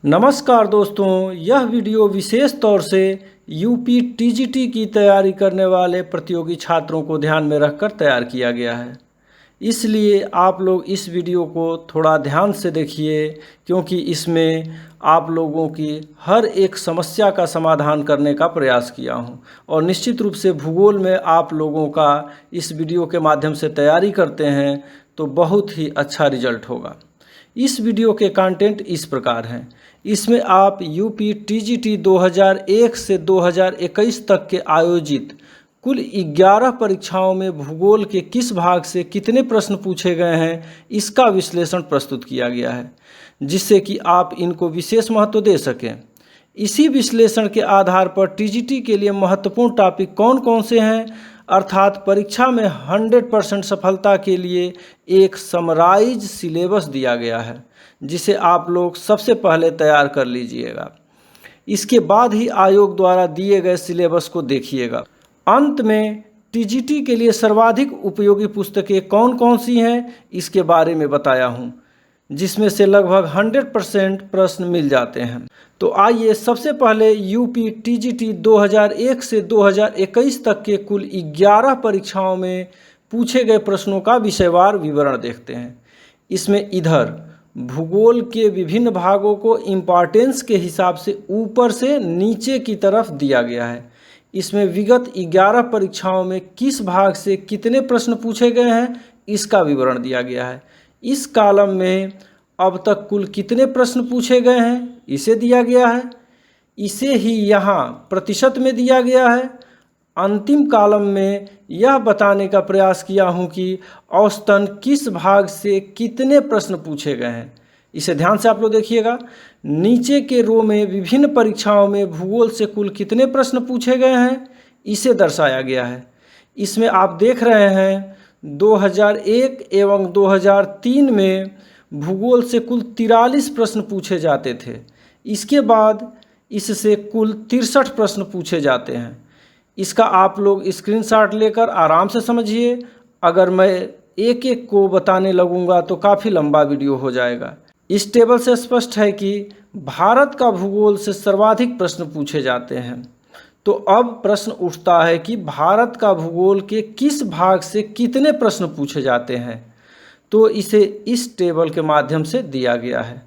नमस्कार दोस्तों, यह वीडियो विशेष तौर से यूपी टीजीटी की तैयारी करने वाले प्रतियोगी छात्रों को ध्यान में रखकर तैयार किया गया है। इसलिए आप लोग इस वीडियो को थोड़ा ध्यान से देखिए, क्योंकि इसमें आप लोगों की हर एक समस्या का समाधान करने का प्रयास किया हूं। और निश्चित रूप से भूगोल में आप लोगों का इस वीडियो के माध्यम से तैयारी करते हैं तो बहुत ही अच्छा रिजल्ट होगा। इस वीडियो के कंटेंट इस प्रकार हैं। इसमें आप यूपी टीजीटी 2001 से 2021 तक के आयोजित कुल 11 परीक्षाओं में भूगोल के किस भाग से कितने प्रश्न पूछे गए हैं, इसका विश्लेषण प्रस्तुत किया गया है, जिससे कि आप इनको विशेष महत्व दे सकें। इसी विश्लेषण के आधार पर टीजीटी के लिए महत्वपूर्ण टॉपिक कौन कौन से हैं, अर्थात परीक्षा में 100% सफलता के लिए एक समराइज सिलेबस दिया गया है, जिसे आप लोग सबसे पहले तैयार कर लीजिएगा। इसके बाद ही आयोग द्वारा दिए गए सिलेबस को देखिएगा। अंत में टीजीटी के लिए सर्वाधिक उपयोगी पुस्तकें कौन कौन सी हैं, इसके बारे में बताया हूँ, जिसमें से लगभग 100% प्रश्न मिल जाते हैं। तो आइए सबसे पहले यूपी टीजीटी 2001 से 2021 तक के कुल 11 परीक्षाओं में पूछे गए प्रश्नों का विषयवार विवरण देखते हैं। इसमें इधर भूगोल के विभिन्न भागों को इम्पॉर्टेंस के हिसाब से ऊपर से नीचे की तरफ दिया गया है। इसमें विगत 11 परीक्षाओं में किस भाग से कितने प्रश्न पूछे गए हैं, इसका विवरण दिया गया है। इस कॉलम में अब तक कुल कितने प्रश्न पूछे गए हैं, इसे दिया गया है। इसे ही यहाँ प्रतिशत में दिया गया है। अंतिम कॉलम में यह बताने का प्रयास किया हूँ कि औसतन किस भाग से कितने प्रश्न पूछे गए हैं। इसे ध्यान से आप लोग देखिएगा। नीचे के रो में विभिन्न परीक्षाओं में भूगोल से कुल कितने प्रश्न पूछे गए हैं, इसे दर्शाया गया है। इसमें आप देख रहे हैं 2001 एवं 2003 में भूगोल से कुल 43 प्रश्न पूछे जाते थे। इसके बाद इससे कुल 63 प्रश्न पूछे जाते हैं। इसका आप लोग स्क्रीनशॉट लेकर आराम से समझिए। अगर मैं एक एक को बताने लगूंगा तो काफ़ी लंबा वीडियो हो जाएगा। इस टेबल से स्पष्ट है कि भारत का भूगोल से सर्वाधिक प्रश्न पूछे जाते हैं। तो अब प्रश्न उठता है कि भारत का भूगोल के किस भाग से कितने प्रश्न पूछे जाते हैं। तो इसे इस टेबल के माध्यम से दिया गया है।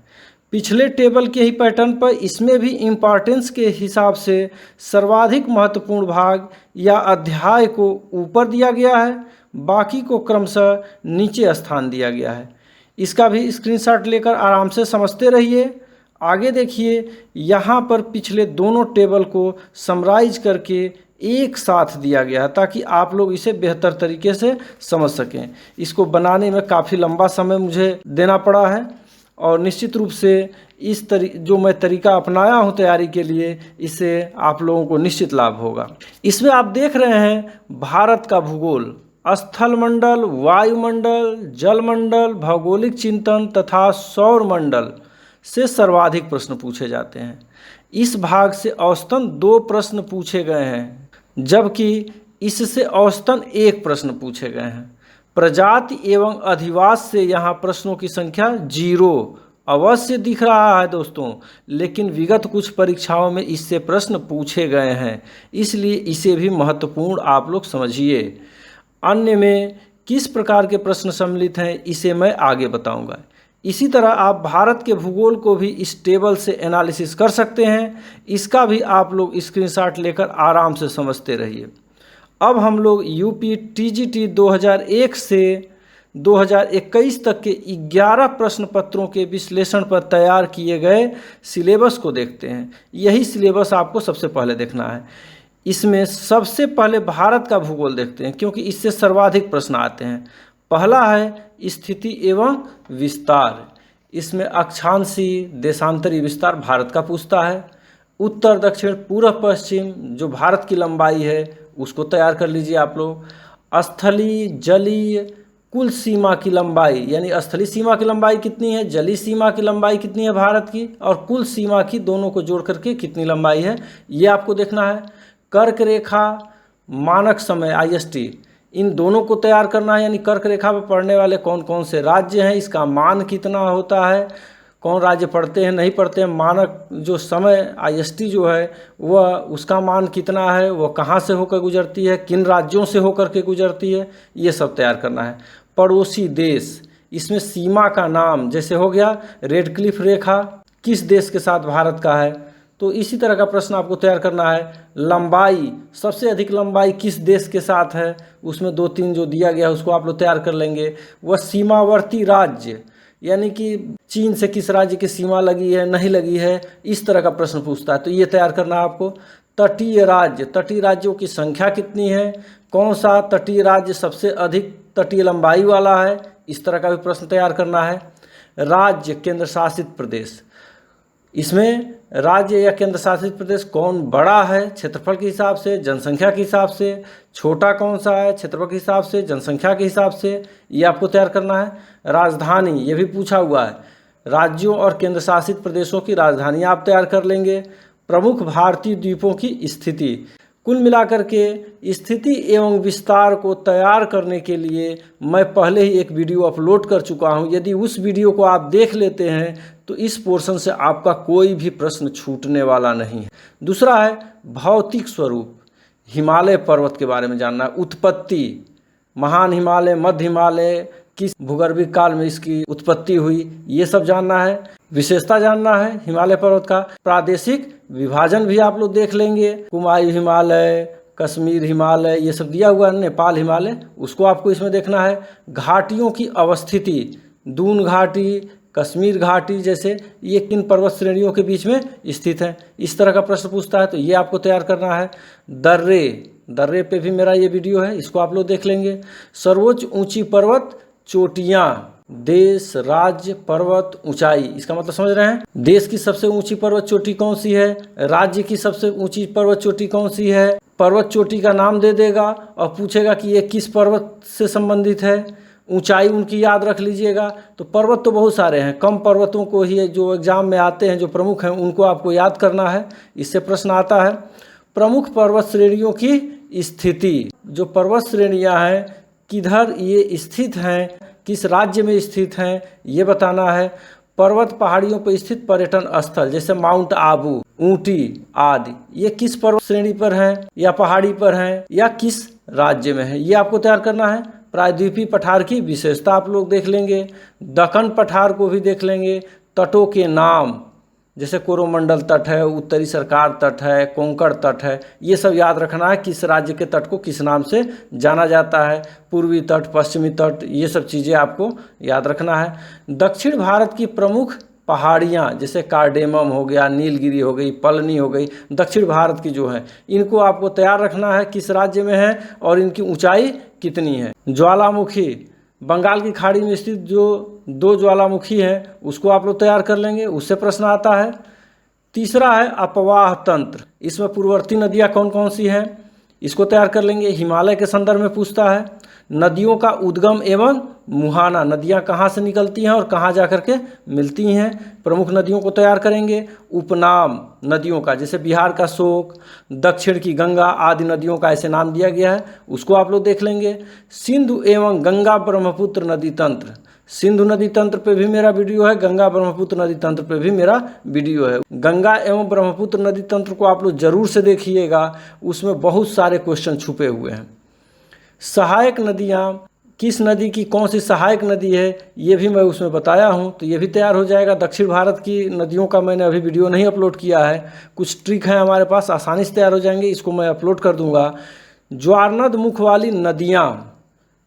पिछले टेबल के ही पैटर्न पर इसमें भी इम्पॉर्टेंस के हिसाब से सर्वाधिक महत्वपूर्ण भाग या अध्याय को ऊपर दिया गया है, बाकी को क्रमशः नीचे स्थान दिया गया है। इसका भी स्क्रीनशॉट लेकर आराम से समझते रहिए। आगे देखिए, यहाँ पर पिछले दोनों टेबल को समराइज करके एक साथ दिया गया है, ताकि आप लोग इसे बेहतर तरीके से समझ सकें। इसको बनाने में काफ़ी लंबा समय मुझे देना पड़ा है, और निश्चित रूप से इस जो मैं तरीका अपनाया हूँ तैयारी के लिए, इससे आप लोगों को निश्चित लाभ होगा। इसमें आप देख रहे हैं भारत का भूगोल, स्थल मंडल, वायुमंडल, जलमंडल, भौगोलिक चिंतन तथा सौर मंडल से सर्वाधिक प्रश्न पूछे जाते हैं। इस भाग से औसतन 2 प्रश्न पूछे गए हैं, जबकि इससे औसतन 1 प्रश्न पूछे गए हैं। प्रजाति एवं अधिवास से यहाँ प्रश्नों की संख्या 0 अवश्य दिख रहा है दोस्तों, लेकिन विगत कुछ परीक्षाओं में इससे प्रश्न पूछे गए हैं, इसलिए इसे भी महत्वपूर्ण आप लोग समझिए। अन्य में किस प्रकार के प्रश्न सम्मिलित हैं, इसे मैं आगे बताऊंगा। इसी तरह आप भारत के भूगोल को भी इस टेबल से एनालिसिस कर सकते हैं। इसका भी आप लोग स्क्रीनशॉट लेकर आराम से समझते रहिए। अब हम लोग यूपी टीजीटी 2001 से 2021 तक के 11 प्रश्न पत्रों के विश्लेषण पर तैयार किए गए सिलेबस को देखते हैं। यही सिलेबस आपको सबसे पहले देखना है। इसमें सबसे पहले भारत का भूगोल देखते हैं, क्योंकि इससे सर्वाधिक प्रश्न आते हैं। पहला है स्थिति एवं विस्तार। इसमें अक्षांशीय देशांतरी विस्तार भारत का पूछता है। उत्तर दक्षिण पूर्व पश्चिम जो भारत की लंबाई है उसको तैयार कर लीजिए आप लोग। स्थलीय जलीय कुल सीमा की लंबाई, यानी स्थलीय सीमा की लंबाई कितनी है, जलीय सीमा की लंबाई कितनी है भारत की, और कुल सीमा की दोनों को जोड़ करके कितनी लंबाई है, ये आपको देखना है। कर्क रेखा, मानक समय IST, इन दोनों को तैयार करना है। यानी कर्क रेखा पर पड़ने वाले कौन कौन से राज्य हैं, इसका मान कितना होता है, कौन राज्य पढ़ते हैं नहीं पढ़ते हैं, मानक जो समय IST जो है वह उसका मान कितना है, वह कहाँ से होकर गुजरती है, किन राज्यों से होकर के गुजरती है, ये सब तैयार करना है। पड़ोसी देश, इसमें सीमा का नाम जैसे हो गया रेड क्लिफ रेखा किस देश के साथ भारत का है, तो इसी तरह का प्रश्न आपको तैयार करना है। लंबाई, सबसे अधिक लंबाई किस देश के साथ है, उसमें 2-3 जो दिया गया है उसको आप लोग तैयार कर लेंगे। वह सीमावर्ती राज्य, यानी कि चीन से किस राज्य की सीमा लगी है नहीं लगी है, इस तरह का प्रश्न पूछता है, तो ये तैयार करना है आपको। तटीय राज्य, तटीय राज्यों की संख्या कितनी है, कौन सा तटीय राज्य सबसे अधिक तटीय लंबाई वाला है, इस तरह का भी प्रश्न तैयार करना है। राज्य केंद्र शासित प्रदेश, इसमें राज्य या केंद्र शासित प्रदेश कौन बड़ा है क्षेत्रफल के हिसाब से, जनसंख्या के हिसाब से, छोटा कौन सा है क्षेत्रफल के हिसाब से, जनसंख्या के हिसाब से, ये आपको तैयार करना है। राजधानी, ये भी पूछा हुआ है, राज्यों और केंद्र शासित प्रदेशों की राजधानी आप तैयार कर लेंगे। प्रमुख भारतीय द्वीपों की स्थिति, कुल मिलाकर के स्थिति एवं विस्तार को तैयार करने के लिए मैं पहले ही एक वीडियो अपलोड कर चुका हूं। यदि उस वीडियो को आप देख लेते हैं तो इस पोर्शन से आपका कोई भी प्रश्न छूटने वाला नहीं है। दूसरा है भौतिक स्वरूप, हिमालय पर्वत के बारे में जानना है, उत्पत्ति, महान हिमालय, मध्य हिमालय, किस भूगर्भिक काल में इसकी उत्पत्ति हुई, ये सब जानना है। विशेषता जानना है हिमालय पर्वत का। प्रादेशिक विभाजन भी आप लोग देख लेंगे, कुमायूं हिमालय, कश्मीर हिमालय, ये सब दिया हुआ है, नेपाल हिमालय, उसको आपको इसमें देखना है। घाटियों की अवस्थिति, दून घाटी, कश्मीर घाटी जैसे ये किन पर्वत श्रेणियों के बीच में स्थित है, इस तरह का प्रश्न पूछता है, तो ये आपको तैयार करना है। दर्रे पे भी मेरा ये वीडियो है, इसको आप लोग देख लेंगे। सर्वोच्च ऊंची पर्वत चोटियाँ, देश, राज्य, पर्वत, ऊंचाई, इसका मतलब समझ रहे हैं। देश की सबसे ऊंची पर्वत चोटी कौन सी है, राज्य की सबसे ऊंची पर्वत चोटी कौन सी है, पर्वत चोटी का नाम दे देगा और पूछेगा कि ये किस पर्वत से संबंधित है, ऊंचाई उनकी याद रख लीजिएगा। तो पर्वत तो बहुत सारे हैं, कम पर्वतों को ही जो एग्जाम में आते हैं जो प्रमुख हैं उनको आपको याद करना है, इससे प्रश्न आता है। प्रमुख पर्वत श्रेणियों की स्थिति, जो पर्वत श्रेणियाँ हैं किधर ये स्थित हैं, किस राज्य में स्थित हैं, ये बताना है। पर्वत पहाड़ियों पर स्थित पर्यटन स्थल जैसे माउंट आबू, ऊटी आदि, ये किस पर्वत श्रेणी पर हैं या पहाड़ी पर हैं या किस राज्य में है, ये आपको तैयार करना है। प्रायद्वीपीय पठार की विशेषता आप लोग देख लेंगे, दक्कन पठार को भी देख लेंगे। तटों के नाम जैसे कोरोमंडल तट है, उत्तरी सरकार तट है, कोंकण तट है, ये सब याद रखना है, किस राज्य के तट को किस नाम से जाना जाता है। पूर्वी तट, पश्चिमी तट, ये सब चीज़ें आपको याद रखना है। दक्षिण भारत की प्रमुख पहाड़ियाँ जैसे कार्डेमम हो गया, नीलगिरी हो गई, पलनी हो गई, दक्षिण भारत की जो है इनको आपको तैयार रखना है, किस राज्य में है और इनकी ऊंचाई कितनी है। ज्वालामुखी, बंगाल की खाड़ी में स्थित जो 2 ज्वालामुखी हैं उसको आप लोग तैयार कर लेंगे, उससे प्रश्न आता है। तीसरा है अपवाह तंत्र, इसमें पूर्ववर्ती नदियाँ कौन कौन सी हैं, इसको तैयार कर लेंगे, हिमालय के संदर्भ में पूछता है। नदियों का उद्गम एवं मुहाना, नदियाँ कहाँ से निकलती हैं और कहाँ जा कर के मिलती हैं, प्रमुख नदियों को तैयार करेंगे। उपनाम नदियों का, जैसे बिहार का शोक, दक्षिण की गंगा आदि नदियों का ऐसे नाम दिया गया है, उसको आप लोग देख लेंगे। सिंधु एवं गंगा ब्रह्मपुत्र नदी तंत्र, सिंधु नदी तंत्र पे भी मेरा वीडियो है, गंगा ब्रह्मपुत्र नदी तंत्र पे भी मेरा वीडियो है। गंगा एवं ब्रह्मपुत्र नदी तंत्र को आप लोग जरूर से देखिएगा, उसमें बहुत सारे क्वेश्चन छुपे हुए हैं। सहायक नदियाँ, किस नदी की कौन सी सहायक नदी है, ये भी मैं उसमें बताया हूँ, तो ये भी तैयार हो जाएगा। दक्षिण भारत की नदियों का मैंने अभी वीडियो नहीं अपलोड किया है, कुछ ट्रिक है हमारे पास, आसानी से तैयार हो जाएंगे, इसको मैं अपलोड कर दूंगा। ज्वारनद मुख वाली नदियाँ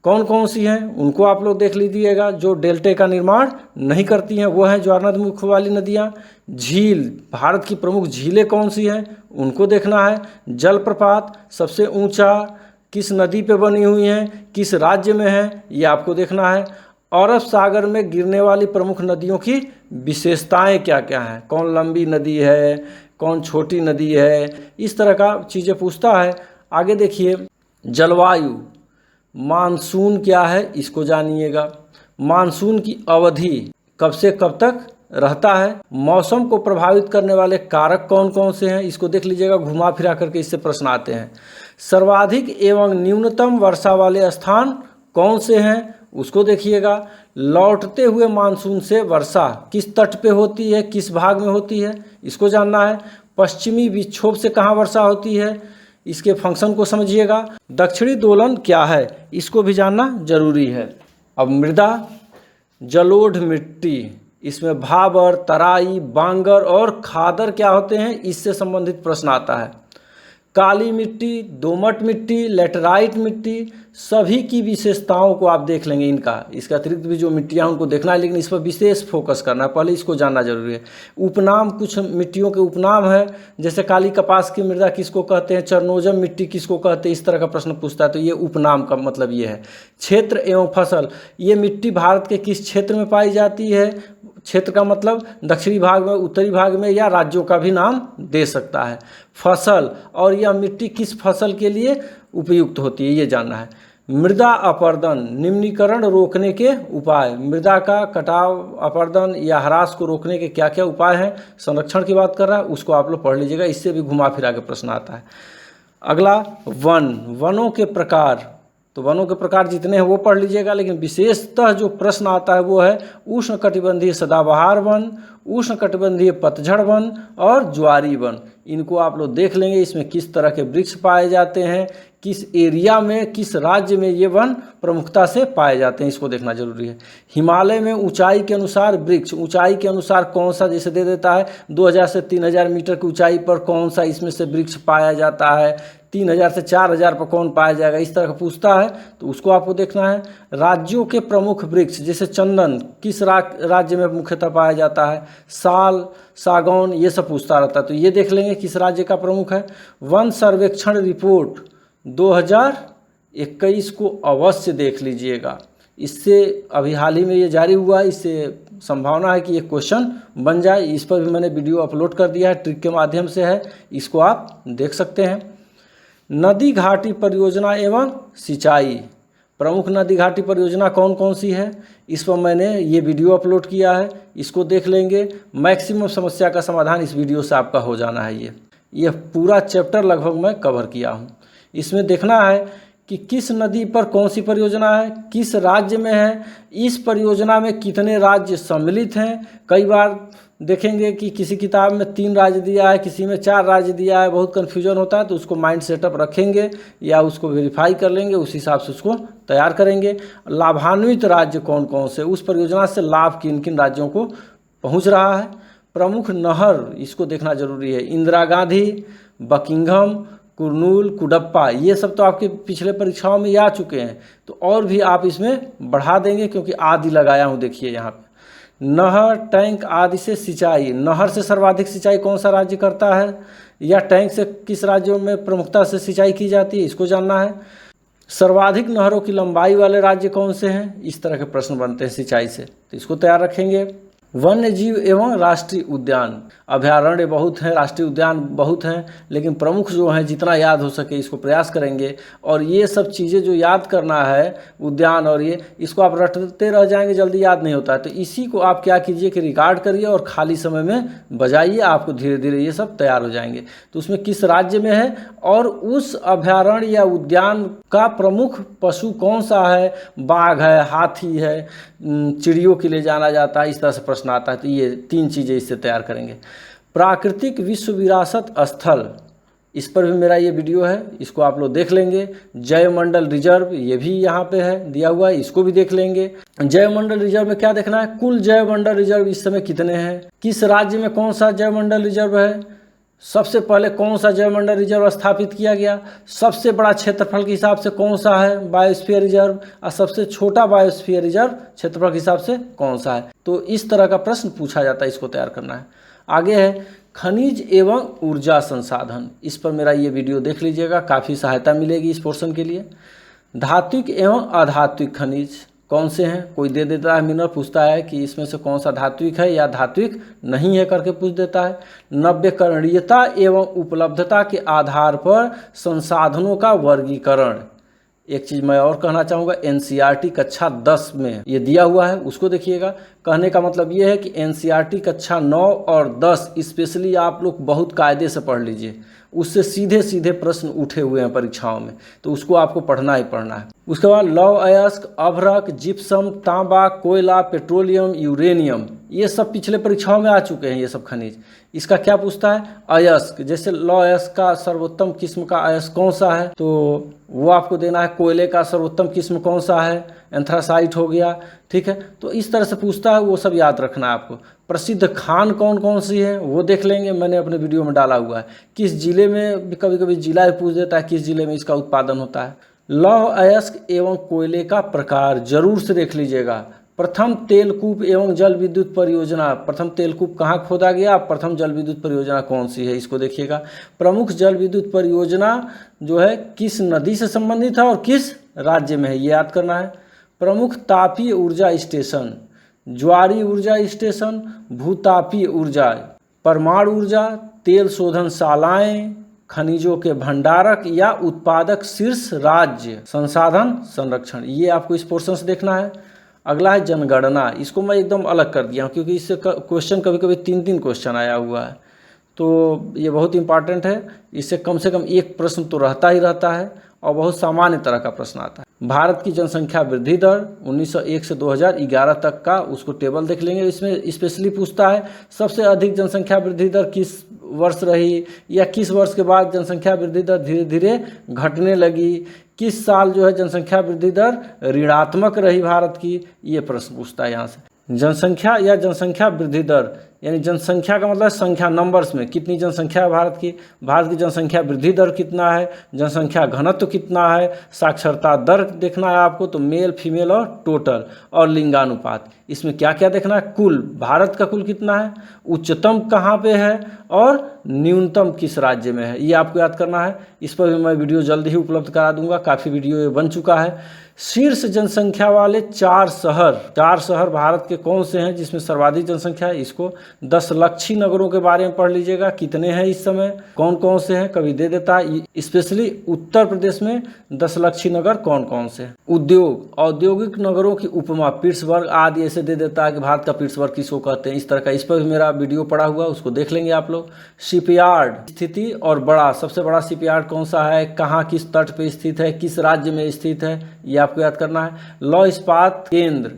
कौन कौन सी हैं उनको आप लोग देख लीजिएगा, जो डेल्टे का निर्माण नहीं करती हैं वो हैं ज्वारनद मुख वाली नदियाँ। झील, भारत की प्रमुख झीलें कौन सी हैं उनको देखना है। जलप्रपात, सबसे ऊंचा किस नदी पे बनी हुई हैं, किस राज्य में है, ये आपको देखना है। अरब सागर में गिरने वाली प्रमुख नदियों की विशेषताएं क्या क्या हैं, कौन लंबी नदी है, कौन छोटी नदी है, इस तरह का चीज़ें पूछता है। आगे देखिए, जलवायु, मानसून क्या है इसको जानिएगा। मानसून की अवधि कब से कब तक रहता है। मौसम को प्रभावित करने वाले कारक कौन कौन से हैं इसको देख लीजिएगा, घुमा फिरा करके इससे प्रश्न आते हैं। सर्वाधिक एवं न्यूनतम वर्षा वाले स्थान कौन से हैं उसको देखिएगा। लौटते हुए मानसून से वर्षा किस तट पे होती है, किस भाग में होती है, इसको जानना है। पश्चिमी विक्षोभ से कहाँ वर्षा होती है, इसके फंक्शन को समझिएगा। दक्षिणी दोलन क्या है, इसको भी जानना जरूरी है। अब मृदा, जलोढ़ मिट्टी, इसमें भाबर, तराई, बांगर और खादर क्या होते हैं, इससे संबंधित प्रश्न आता है। काली मिट्टी, दोमट मिट्टी, लेटराइट मिट्टी, सभी की विशेषताओं को आप देख लेंगे इनका। इसके अतिरिक्त भी जो मिट्टियाँ उनको देखना है, लेकिन इस पर विशेष फोकस करना है, पहले इसको जानना जरूरी है। उपनाम, कुछ मिट्टियों के उपनाम है, जैसे काली कपास की मृदा किसको कहते हैं, चरनोजम मिट्टी किसको कहते हैं, इस तरह का प्रश्न पूछता है, तो ये उपनाम का मतलब ये है। क्षेत्र एवं फसल, ये मिट्टी भारत के किस क्षेत्र में पाई जाती है, क्षेत्र का मतलब दक्षिणी भाग में, उत्तरी भाग में, या राज्यों का भी नाम दे सकता है। फसल, और यह मिट्टी किस फसल के लिए उपयुक्त होती है, ये जानना है। मृदा अपरदन, निम्नीकरण रोकने के उपाय, मृदा का कटाव, अपरदन या ह्रास को रोकने के क्या क्या उपाय हैं, संरक्षण की बात कर रहा है, उसको आप लोग पढ़ लीजिएगा, इससे भी घुमा फिरा के प्रश्न आता है। अगला वन, वनों के प्रकार, तो वनों के प्रकार जितने हैं वो पढ़ लीजिएगा, लेकिन विशेषतः जो प्रश्न आता है वो है उष्णकटिबंधीय सदाबहार वन, उष्णकटिबंधीय पतझड़ वन और ज्वारी वन। इनको आप लोग देख लेंगे, इसमें किस तरह के वृक्ष पाए जाते हैं, किस एरिया में, किस राज्य में ये वन प्रमुखता से पाए जाते हैं, इसको देखना जरूरी है। हिमालय में ऊंचाई के अनुसार वृक्ष, ऊंचाई के अनुसार कौन सा, जैसे दे देता है 2000 से 3000 मीटर की ऊंचाई पर कौन सा इसमें से वृक्ष पाया जाता है, 3000 से 4000 पर कौन पाया जाएगा, इस तरह का पूछता है, तो उसको आपको देखना है। राज्यों के प्रमुख वृक्ष, जैसे चंदन किस राज्य में मुख्यतः पाया जाता है, साल, सागौन, ये सब पूछता रहता है, तो ये देख लेंगे किस राज्य का प्रमुख है। वन सर्वेक्षण रिपोर्ट 2021 को अवश्य देख लीजिएगा, इससे अभी हाल ही में ये जारी हुआ है, इससे संभावना है कि ये क्वेश्चन बन जाए। इस पर भी मैंने वीडियो अपलोड कर दिया है, ट्रिक के माध्यम से है, इसको आप देख सकते हैं। नदी घाटी परियोजना एवं सिंचाई, प्रमुख नदी घाटी परियोजना कौन कौन सी है, इस पर मैंने ये वीडियो अपलोड किया है, इसको देख लेंगे। मैक्सिमम समस्या का समाधान इस वीडियो से आपका हो जाना है। ये पूरा चैप्टर लगभग मैं कवर किया हूँ। इसमें देखना है कि किस नदी पर कौन सी परियोजना है, किस राज्य में है, इस परियोजना में कितने राज्य सम्मिलित हैं। कई बार देखेंगे कि किसी किताब में 3 राज्य दिया है, किसी में 4 राज्य दिया है, बहुत कन्फ्यूजन होता है, तो उसको माइंड सेटअप रखेंगे या उसको वेरीफाई कर लेंगे, उस हिसाब से उसको तैयार करेंगे। लाभान्वित राज्य कौन कौन से, उस परियोजना से लाभ किन किन राज्यों को पहुंच रहा है। प्रमुख नहर, इसको देखना जरूरी है, इंदिरा गांधी, बकिंघम, कुरनूल, कुडप्पा, ये सब तो आपके पिछले परीक्षाओं में आ चुके हैं, तो और भी आप इसमें बढ़ा देंगे क्योंकि आदि लगाया हूँ, देखिए यहाँ पे। नहर, टैंक आदि से सिंचाई, नहर से सर्वाधिक सिंचाई कौन सा राज्य करता है, या टैंक से किस राज्यों में प्रमुखता से सिंचाई की जाती है, इसको जानना है। सर्वाधिक नहरों की लंबाई वाले राज्य कौन से हैं, इस तरह के प्रश्न बनते हैं सिंचाई से, तो इसको तैयार रखेंगे। वन्य जीव एवं राष्ट्रीय उद्यान, अभयारण्य बहुत हैं, राष्ट्रीय उद्यान बहुत हैं, लेकिन प्रमुख जो हैं जितना याद हो सके इसको प्रयास करेंगे। और ये सब चीज़ें जो याद करना है, उद्यान और ये, इसको आप रटते रह जाएंगे, जल्दी याद नहीं होता है, तो इसी को आप क्या कीजिए कि रिकॉर्ड करिए और खाली समय में बजाइए, आपको धीरे धीरे ये सब तैयार हो जाएंगे। तो उसमें किस राज्य में है और उस अभयारण्य या उद्यान का प्रमुख पशु कौन सा है, बाघ है, हाथी है, चिड़ियों के लिए जाना जाता है, इस तरह से प्रश्न आता है, तो ये 3 चीज़ें इससे तैयार करेंगे। प्राकृतिक विश्व विरासत स्थल, इस पर भी मेरा ये वीडियो है, इसको आप लोग देख लेंगे। जैवमंडल रिजर्व, ये भी यहाँ पे है दिया हुआ है, इसको भी देख लेंगे। जैवमंडल रिजर्व में क्या देखना है, कुल जैवमंडल रिजर्व इस समय कितने हैं, किस राज्य में कौन सा जैवमंडल रिजर्व है, सबसे पहले कौन सा जैवमंडल रिजर्व स्थापित किया गया, सबसे बड़ा क्षेत्रफल के हिसाब से कौन सा है बायोस्फीयर रिजर्व, और सबसे छोटा बायोस्फीयर रिजर्व क्षेत्रफल के हिसाब से कौन सा है। तो इस तरह का प्रश्न पूछा जाता है, इसको तैयार करना है। आगे है खनिज एवं ऊर्जा संसाधन, इस पर मेरा ये वीडियो देख लीजिएगा, काफ़ी सहायता मिलेगी इस पोर्शन के लिए। धात्विक एवं अधात्विक खनिज कौन से हैं, कोई दे देता है मिनरल, पूछता है कि इसमें से कौन सा धात्विक है या धात्विक नहीं है करके पूछ देता है। नव्यकरणीयता एवं उपलब्धता के आधार पर संसाधनों का वर्गीकरण। एक चीज़ मैं और कहना चाहूँगा, एनसीईआरटी कक्षा 10 में ये दिया हुआ है, उसको देखिएगा। कहने का मतलब ये है कि एनसीईआरटी कक्षा 9 और 10 स्पेशली आप लोग बहुत कायदे से पढ़ लीजिए, उससे सीधे सीधे प्रश्न उठे हुए हैं परीक्षाओं में, तो उसको आपको पढ़ना ही पढ़ना है। उसके बाद लौह अयस्क, अभ्रक, जिप्सम, तांबा, कोयला, पेट्रोलियम, यूरेनियम, ये सब पिछले परीक्षाओं में आ चुके हैं ये सब खनिज। इसका क्या पूछता है? अयस्क, जैसे लौह अयस्क का सर्वोत्तम किस्म का अयस्क कौन सा है, तो वो आपको देना है। कोयले का सर्वोत्तम किस्म कौन सा है? एंथ्रासाइट हो गया, ठीक है। तो इस तरह से पूछता है, वो सब याद रखना है आपको। प्रसिद्ध खान कौन कौन सी है वो देख लेंगे, मैंने अपने वीडियो में डाला हुआ है। किस जिले में, भी कभी कभी जिला भी पूछ देता है, किस जिले में इसका उत्पादन होता है। लौह अयस्क एवं कोयले का प्रकार जरूर से देख लीजिएगा। प्रथम तेलकूप एवं जल विद्युत परियोजना, प्रथम तेलकूप कहाँ खोदा गया, प्रथम जल विद्युत परियोजना कौन सी है, इसको देखिएगा। प्रमुख जल विद्युत परियोजना जो है किस नदी से संबंधित है और किस राज्य में है, ये याद करना है। प्रमुख तापीय ऊर्जा स्टेशन, ज्वारीय ऊर्जा स्टेशन, भूतापीय ऊर्जा, परमाणु ऊर्जा, तेल शोधनशालाएं, खनिजों के भंडारक या उत्पादक शीर्ष राज्य, संसाधन संरक्षण, ये आपको इस पोर्शन से देखना है। अगला है जनगणना, इसको मैं एकदम अलग कर दिया हूँ क्योंकि इससे क्वेश्चन कभी कभी 3-3 क्वेश्चन आया हुआ है, तो ये बहुत इंपॉर्टेंट है। इससे कम से कम एक प्रश्न तो रहता ही रहता है और बहुत सामान्य तरह का प्रश्न आता है। भारत की जनसंख्या वृद्धि दर 1901 से 2011 तक का उसको टेबल देख लेंगे। इसमें स्पेशली पूछता है सबसे अधिक जनसंख्या वृद्धि दर किस वर्ष रही, या किस वर्ष के बाद जनसंख्या वृद्धि दर धीरे धीरे घटने लगी, किस साल जो है जनसंख्या वृद्धि दर ऋणात्मक रही भारत की, ये प्रश्न पूछता है यहाँ से। जनसंख्या या जनसंख्या वृद्धि दर, यानी जनसंख्या का मतलब संख्या नंबर्स में कितनी जनसंख्या है भारत की जनसंख्या वृद्धि दर कितना है, जनसंख्या घनत्व कितना है, साक्षरता दर देखना है आपको, तो मेल फीमेल और टोटल, और लिंगानुपात। इसमें क्या क्या देखना है? कुल, भारत का कुल कितना है, उच्चतम कहाँ पे है और न्यूनतम किस राज्य में है, ये आपको याद करना है। इस पर भी मैं वीडियो जल्द ही उपलब्ध करा दूंगा, काफ़ी वीडियो ये बन चुका है। शीर्ष जनसंख्या वाले 4 शहर भारत के कौन से हैं जिसमें सर्वाधिक जनसंख्या है, इसको 10,00,000 नगरों के बारे में पढ़ लीजिएगा, कितने हैं इस समय, कौन कौन से हैं, कभी दे देता है। स्पेशली उत्तर प्रदेश में 10,00,000 नगर कौन कौन से हैं। उद्योग, औद्योगिक नगरों की उपमा पिट्सबर्ग आदि ऐसे दे देता है कि भारत का पिट्सबर्ग किसको कहते हैं, इस तरह का। इस पर भी मेरा वीडियो पड़ा हुआ, उसको देख लेंगे आप लोग। शिपयार्ड, स्थिति और बड़ा, सबसे बड़ा शिपयार्ड कौन सा है, कहाँ किस तट पे स्थित है, किस राज्य में स्थित है, ये आपको याद करना है। लौह इस्पात केंद्र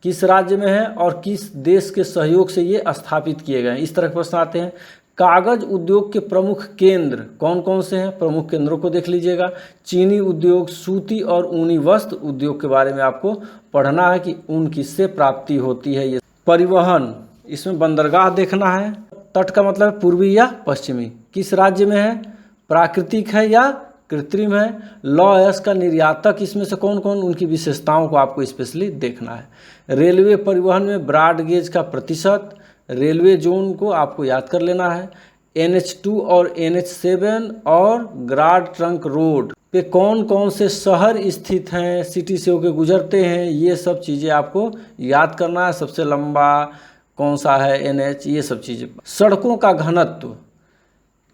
किस राज्य में है और किस देश के सहयोग से ये स्थापित किए गए हैं, इस तरह के प्रश्न आते हैं। कागज उद्योग के प्रमुख केंद्र कौन कौन से हैं, प्रमुख केंद्रों को देख लीजिएगा। चीनी उद्योग, सूती और ऊनी वस्त्र उद्योग के बारे में आपको पढ़ना है कि ऊन किससे प्राप्ति होती है। ये परिवहन, इसमें बंदरगाह देखना है। तट का मतलब पूर्वी या पश्चिमी, किस राज्य में है, प्राकृतिक है या कृत्रिम है। लौह अयस्क का निर्यातक इसमें से कौन कौन, उनकी विशेषताओं को आपको स्पेशली देखना है। रेलवे परिवहन में ब्रॉड गेज का प्रतिशत, रेलवे जोन को आपको याद कर लेना है। NH2 और NH7 और ग्राड ट्रंक रोड पे कौन कौन से शहर स्थित हैं, सिटी से होकर गुजरते हैं, ये सब चीज़ें आपको याद करना है। सबसे लंबा कौन सा है, NH, ये सब चीज़ें। सड़कों का घनत्व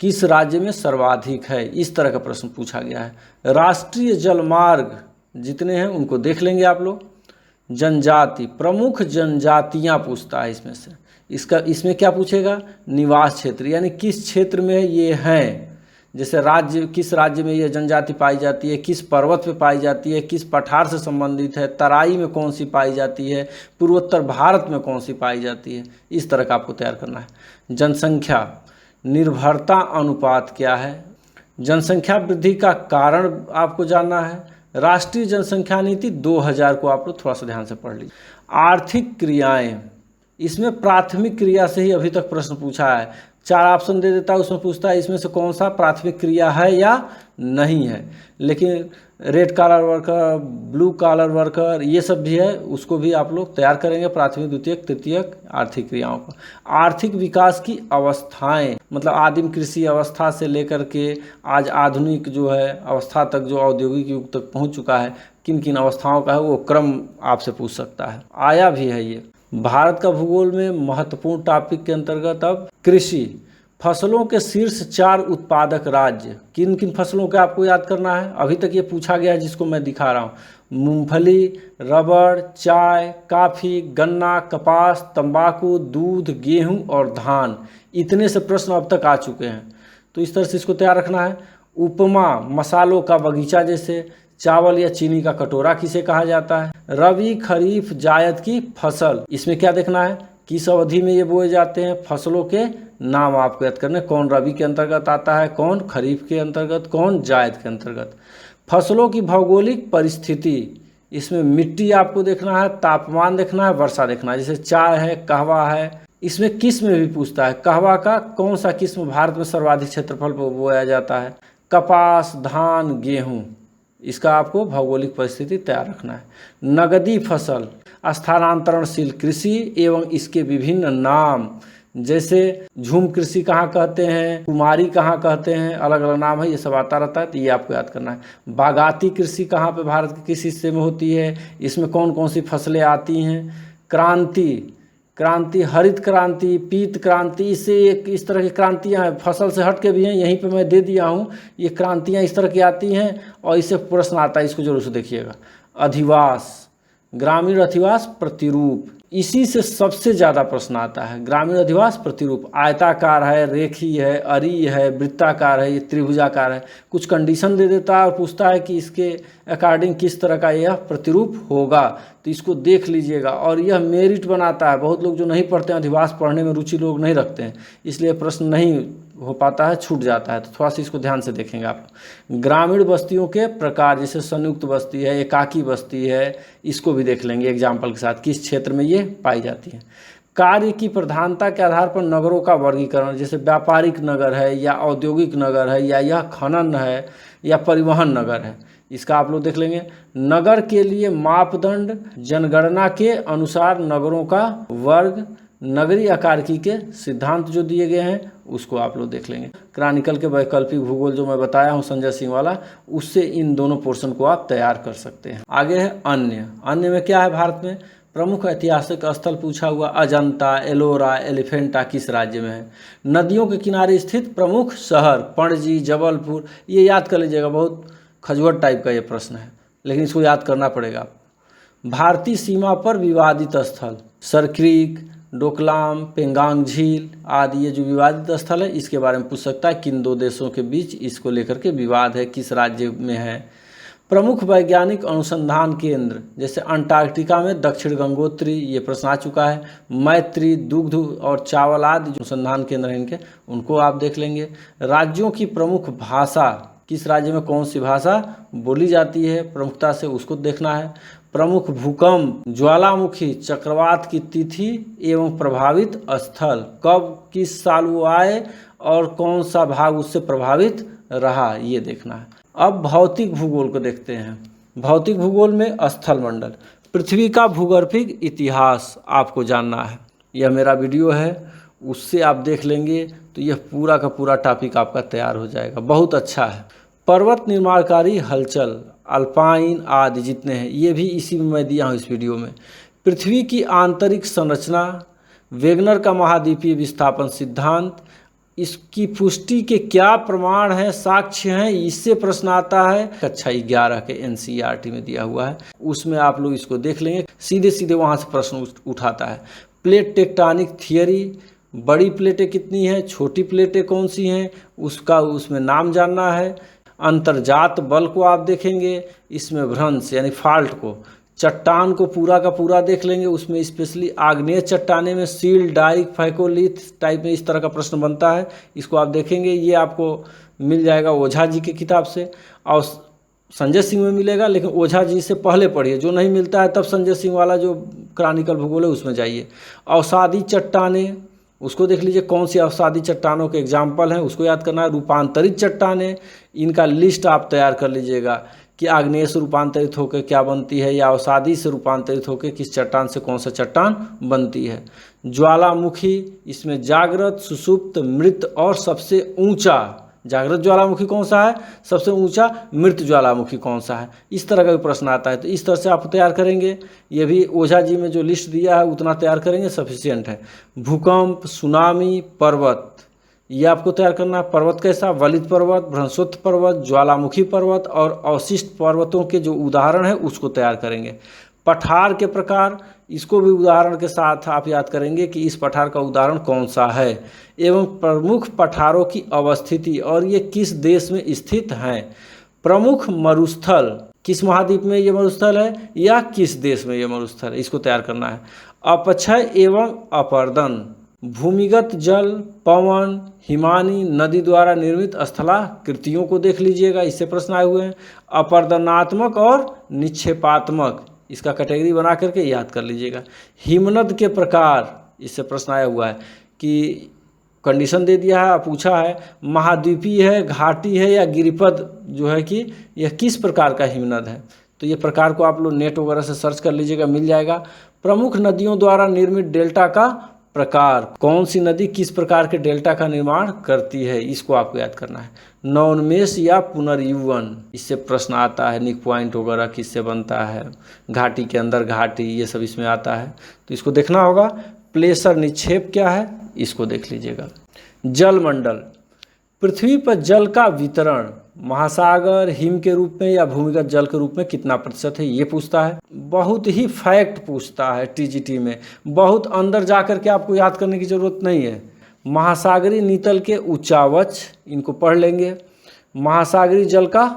किस राज्य में सर्वाधिक है, इस तरह का प्रश्न पूछा गया है। राष्ट्रीय जलमार्ग जितने हैं उनको देख लेंगे आप लोग। जनजाति, प्रमुख जनजातियां पूछता है इसमें से। इसमें क्या पूछेगा, निवास क्षेत्र, यानी किस क्षेत्र में ये हैं, जैसे राज्य, किस राज्य में ये जनजाति पाई जाती है, किस पर्वत पे पाई जाती है, किस पठार से संबंधित है, तराई में कौन सी पाई जाती है, पूर्वोत्तर भारत में कौन सी पाई जाती है, इस तरह का आपको तैयार करना है। जनसंख्या निर्भरता अनुपात क्या है, जनसंख्या वृद्धि का कारण आपको जानना है। राष्ट्रीय जनसंख्या नीति 2000 को आप लोग थोड़ा सा ध्यान से पढ़ लीजिए। आर्थिक क्रियाएं, इसमें प्राथमिक क्रिया से ही अभी तक प्रश्न पूछा है। 4 ऑप्शन दे देता है, उसमें पूछता है इसमें से कौन सा प्राथमिक क्रिया है या नहीं है। लेकिन red collar worker, blue collar worker, ये सब भी है, उसको भी आप लोग तैयार करेंगे, प्राथमिक द्वितीयक तृतीयक आर्थिक क्रियाओं को। आर्थिक विकास की अवस्थाएं, मतलब आदिम कृषि अवस्था से लेकर के आज आधुनिक जो है अवस्था तक, जो औद्योगिक युग तक पहुंच चुका है, किन किन अवस्थाओं का है वो क्रम आपसे पूछ सकता है, आया भी है ये। भारत का भूगोल में महत्वपूर्ण टॉपिक के अंतर्गत अब कृषि, फसलों के शीर्ष 4 उत्पादक राज्य, किन किन फसलों का आपको याद करना है, अभी तक ये पूछा गया है जिसको मैं दिखा रहा हूँ। मूंगफली, रबड़, चाय, काफ़ी, गन्ना, कपास, तंबाकू, दूध, गेहूं और धान, इतने से प्रश्न अब तक आ चुके हैं, तो इस तरह से इसको तैयार रखना है। उपमा, मसालों का बगीचा जैसे, चावल या चीनी का कटोरा किसे कहा जाता है? रबी खरीफ जायद की फसल, इसमें क्या देखना है, किस अवधि में ये बोए जाते हैं? फसलों के नाम आपको याद करने, कौन रबी के अंतर्गत आता है, कौन खरीफ के अंतर्गत, कौन जायद के अंतर्गत। फसलों की भौगोलिक परिस्थिति, इसमें मिट्टी आपको देखना है, तापमान देखना है, वर्षा देखना है। जैसे चाय है, कहवा है, इसमें किस्म भी पूछता है, कहवा का कौन सा किस्म भारत में सर्वाधिक क्षेत्रफल पर बोया जाता है? कपास, धान, गेहूं, इसका आपको भौगोलिक परिस्थिति तैयार रखना है। नगदी फसल, स्थानांतरणशील कृषि एवं इसके विभिन्न नाम, जैसे झूम कृषि कहाँ कहते हैं, कुमारी कहाँ कहते हैं, अलग अलग नाम है, ये सब आता रहता है, तो ये आपको याद करना है। बागाती कृषि कहाँ पे भारत के किस हिस्से में होती है, इसमें कौन कौन सी फसलें आती हैं। क्रांति, हरित क्रांति, पीत क्रांति, इससे एक इस तरह की क्रांतियाँ हैं, फसल से हट के भी हैं, यहीं पे मैं दे दिया हूँ। ये क्रांतियाँ इस तरह की आती हैं और इससे प्रश्न आता है, इसको जरूर से देखिएगा। अधिवास, ग्रामीण अधिवास प्रतिरूप, इसी से सबसे ज़्यादा प्रश्न आता है। ग्रामीण अधिवास प्रतिरूप आयताकार है, रेखीय है, अरीय है, वृत्ताकार है, ये त्रिभुजाकार है। कुछ कंडीशन दे देता है और पूछता है कि इसके अकॉर्डिंग किस तरह का यह प्रतिरूप होगा, तो इसको देख लीजिएगा। और यह मेरिट बनाता है, बहुत लोग जो नहीं पढ़ते हैं, अधिवास पढ़ने में रुचि लोग नहीं रखते हैं, इसलिए प्रश्न नहीं हो पाता है, छूट जाता है, तो थोड़ा सा इसको ध्यान से देखेंगे आप। ग्रामीण बस्तियों के प्रकार, जैसे संयुक्त बस्ती है, एकाकी बस्ती है, इसको भी देख लेंगे एग्जाम्पल के साथ, किस क्षेत्र में ये पाई जाती है। कार्य की प्रधानता के आधार पर नगरों का वर्गीकरण, जैसे व्यापारिक नगर है या औद्योगिक नगर है या यह खनन है या परिवहन नगर है, इसका आप लोग देख लेंगे। नगर के लिए मापदंड, जनगणना के अनुसार नगरों का वर्ग, नगरीय आकारिकी के सिद्धांत जो दिए गए हैं उसको आप लोग देख लेंगे। क्रॉनिकल के वैकल्पिक भूगोल जो मैं बताया हूँ संजय सिंह वाला, उससे इन दोनों पोर्शन को आप तैयार कर सकते हैं। आगे है अन्य में क्या है, भारत में प्रमुख ऐतिहासिक स्थल पूछा हुआ, अजंता, एलोरा, एलिफेंटा किस राज्य में है। नदियों के किनारे स्थित प्रमुख शहर, पणजी, जबलपुर, ये याद कर लीजिएगा, बहुत खजूहट टाइप का ये प्रश्न है, लेकिन इसको याद करना पड़ेगा। भारतीय सीमा पर विवादित स्थल, सरक्रीक, डोकलाम, पेंगांग झील आदि, ये जो विवादित स्थल है इसके बारे में पूछ सकता है, किन दो देशों के बीच इसको लेकर के विवाद है, किस राज्य में है। प्रमुख वैज्ञानिक अनुसंधान केंद्र, जैसे अंटार्कटिका में दक्षिण गंगोत्री, ये प्रश्न आ चुका है। मैत्री, दुग्ध और चावल आदि जो अनुसंधान केंद्र हैं इनके, उनको आप देख लेंगे। राज्यों की प्रमुख भाषा, किस राज्य में कौन सी भाषा बोली जाती है प्रमुखता से, उसको देखना है। प्रमुख भूकंप, ज्वालामुखी, चक्रवात की तिथि एवं प्रभावित स्थल, कब किस साल वो आए और कौन सा भाग उससे प्रभावित रहा, ये देखना है। अब भौतिक भूगोल को देखते हैं। भौतिक भूगोल में स्थल मंडल, पृथ्वी का भूगर्भिक इतिहास आपको जानना है। यह मेरा वीडियो है, उससे आप देख लेंगे तो यह पूरा का पूरा टॉपिक आपका तैयार हो जाएगा, बहुत अच्छा है। पर्वत निर्माणकारी हलचल, अल्पाइन आदि जितने हैं ये भी इसी में मैं दिया हूँ इस वीडियो में। पृथ्वी की आंतरिक संरचना, वेगनर का महाद्वीपीय विस्थापन सिद्धांत, इसकी पुष्टि के क्या प्रमाण हैं, साक्ष्य हैं, इससे प्रश्न आता है। कक्षा 11 के NCERT में दिया हुआ है, उसमें आप लोग इसको देख लेंगे, सीधे सीधे वहाँ से प्रश्न उठाता है। प्लेट टेक्टोनिक थियरी, बड़ी प्लेटें कितनी हैं, छोटी प्लेटें कौन सी हैं, उसका उसमें नाम जानना है। अंतर्जात बल को आप देखेंगे, इसमें भ्रंश यानी फॉल्ट को, चट्टान को पूरा का पूरा देख लेंगे, उसमें स्पेशली आग्नेय चट्टाने में सील, डाइक, फैकोलिथ टाइप में इस तरह का प्रश्न बनता है, इसको आप देखेंगे। ये आपको मिल जाएगा ओझा जी की किताब से और संजय सिंह में मिलेगा, लेकिन ओझा जी से पहले पढ़िए, जो नहीं मिलता है तब संजय सिंह वाला जो क्रॉनिकल भूगोल है उसमें जाइए। अवसादी चट्टाने, उसको देख लीजिए, कौन सी अवसादी चट्टानों के एग्जाम्पल हैं उसको याद करना है। रूपांतरित चट्टानें, इनका लिस्ट आप तैयार कर लीजिएगा कि आग्नेय से रूपांतरित होकर क्या बनती है या अवसादी से रूपांतरित होकर किस चट्टान से कौन सा चट्टान बनती है। ज्वालामुखी, इसमें जागृत, सुषुप्त, मृत और सबसे ऊंचा, जागृत ज्वालामुखी कौन सा है, सबसे ऊंचा मृत ज्वालामुखी कौन सा है, इस तरह का भी प्रश्न आता है। तो इस तरह से आप तैयार करेंगे, ये भी ओझा जी में जो लिस्ट दिया है उतना तैयार करेंगे, सफिशिएंट है। भूकंप, सुनामी, पर्वत, ये आपको तैयार करना है। पर्वत कैसा, वलित पर्वत, भ्रंशोत्थ पर्वत, ज्वालामुखी पर्वत और अवशिष्ट पर्वतों के जो उदाहरण है उसको तैयार करेंगे। पठार के प्रकार, इसको भी उदाहरण के साथ आप याद करेंगे कि इस पठार का उदाहरण कौन सा है, एवं प्रमुख पठारों की अवस्थिति और ये किस देश में स्थित हैं। प्रमुख मरुस्थल, किस महाद्वीप में ये मरुस्थल है या किस देश में ये मरुस्थल है, इसको तैयार करना है। अपक्षय एवं अपर्दन, भूमिगत जल, पवन, हिमानी, नदी द्वारा निर्मित स्थलाकृतियों को देख लीजिएगा, इससे प्रश्न आए हुए हैं। अपर्दनात्मक और निक्षेपात्मक, इसका कैटेगरी बना करके याद कर लीजिएगा। हिमनद के प्रकार, इससे प्रश्न आया हुआ है कि कंडीशन दे दिया है, पूछा है महाद्वीपीय है, घाटी है या गिरिपद जो है कि यह किस प्रकार का हिमनद है। तो ये प्रकार को आप लोग नेट वगैरह से सर्च कर लीजिएगा, मिल जाएगा। प्रमुख नदियों द्वारा निर्मित डेल्टा का प्रकार, कौन सी नदी किस प्रकार के डेल्टा का निर्माण करती है, इसको आपको याद करना है। नवोन्मेष या पुनर्युवन, इससे प्रश्न आता है। निक पॉइंट वगैरह किससे बनता है, घाटी के अंदर घाटी, ये सब इसमें आता है, तो इसको देखना होगा। प्लेसर निक्षेप क्या है, इसको देख लीजिएगा। जलमंडल, पृथ्वी पर जल का वितरण महासागर, हिम के रूप में या भूमिगत जल के रूप में कितना प्रतिशत है, ये पूछता है। बहुत ही फैक्ट पूछता है टीजीटी में, बहुत अंदर जाकर के आपको याद करने की जरूरत नहीं है। महासागरीय नीतल के उच्चावच, इनको पढ़ लेंगे। महासागरीय जल का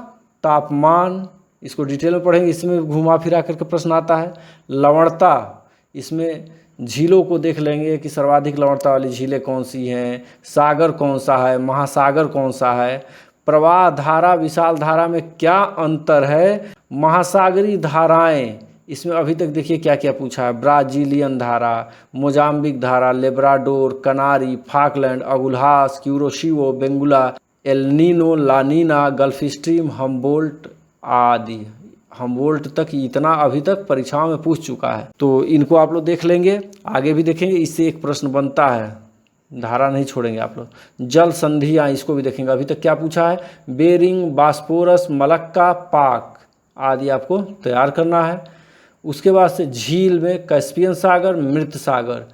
तापमान, इसको डिटेल में पढ़ेंगे, इसमें घुमा फिरा करके प्रश्न आता है। लवणता, इसमें झीलों को देख लेंगे कि सर्वाधिक लवणता वाली झीलें कौन सी हैं, सागर कौन सा है, महासागर कौन सा है। प्रवाह धारा विशाल धारा में क्या अंतर है। महासागरीय धाराएं, इसमें अभी तक देखिए क्या क्या पूछा है। ब्राजीलियन धारा, मोजाम्बिक धारा, Labrador, Canary, Falkland, Agulhas, Kuroshio, Benguela, El Nino, La Nina, Gulf Stream, Humboldt आदि। हमबोल्ट तक इतना अभी तक परीक्षाओं में पूछ चुका है, तो इनको आप लोग देख लेंगे, आगे भी देखेंगे। इससे एक प्रश्न बनता है, धारा नहीं छोड़ेंगे आप लोग। जल संधियाँ, इसको भी देखेंगे, अभी तक क्या पूछा है। बेरिंग, बास्पोरस, मलक्का, पाक आदि आपको तैयार करना है। उसके बाद से झील में कैस्पियन सागर, मृत सागर,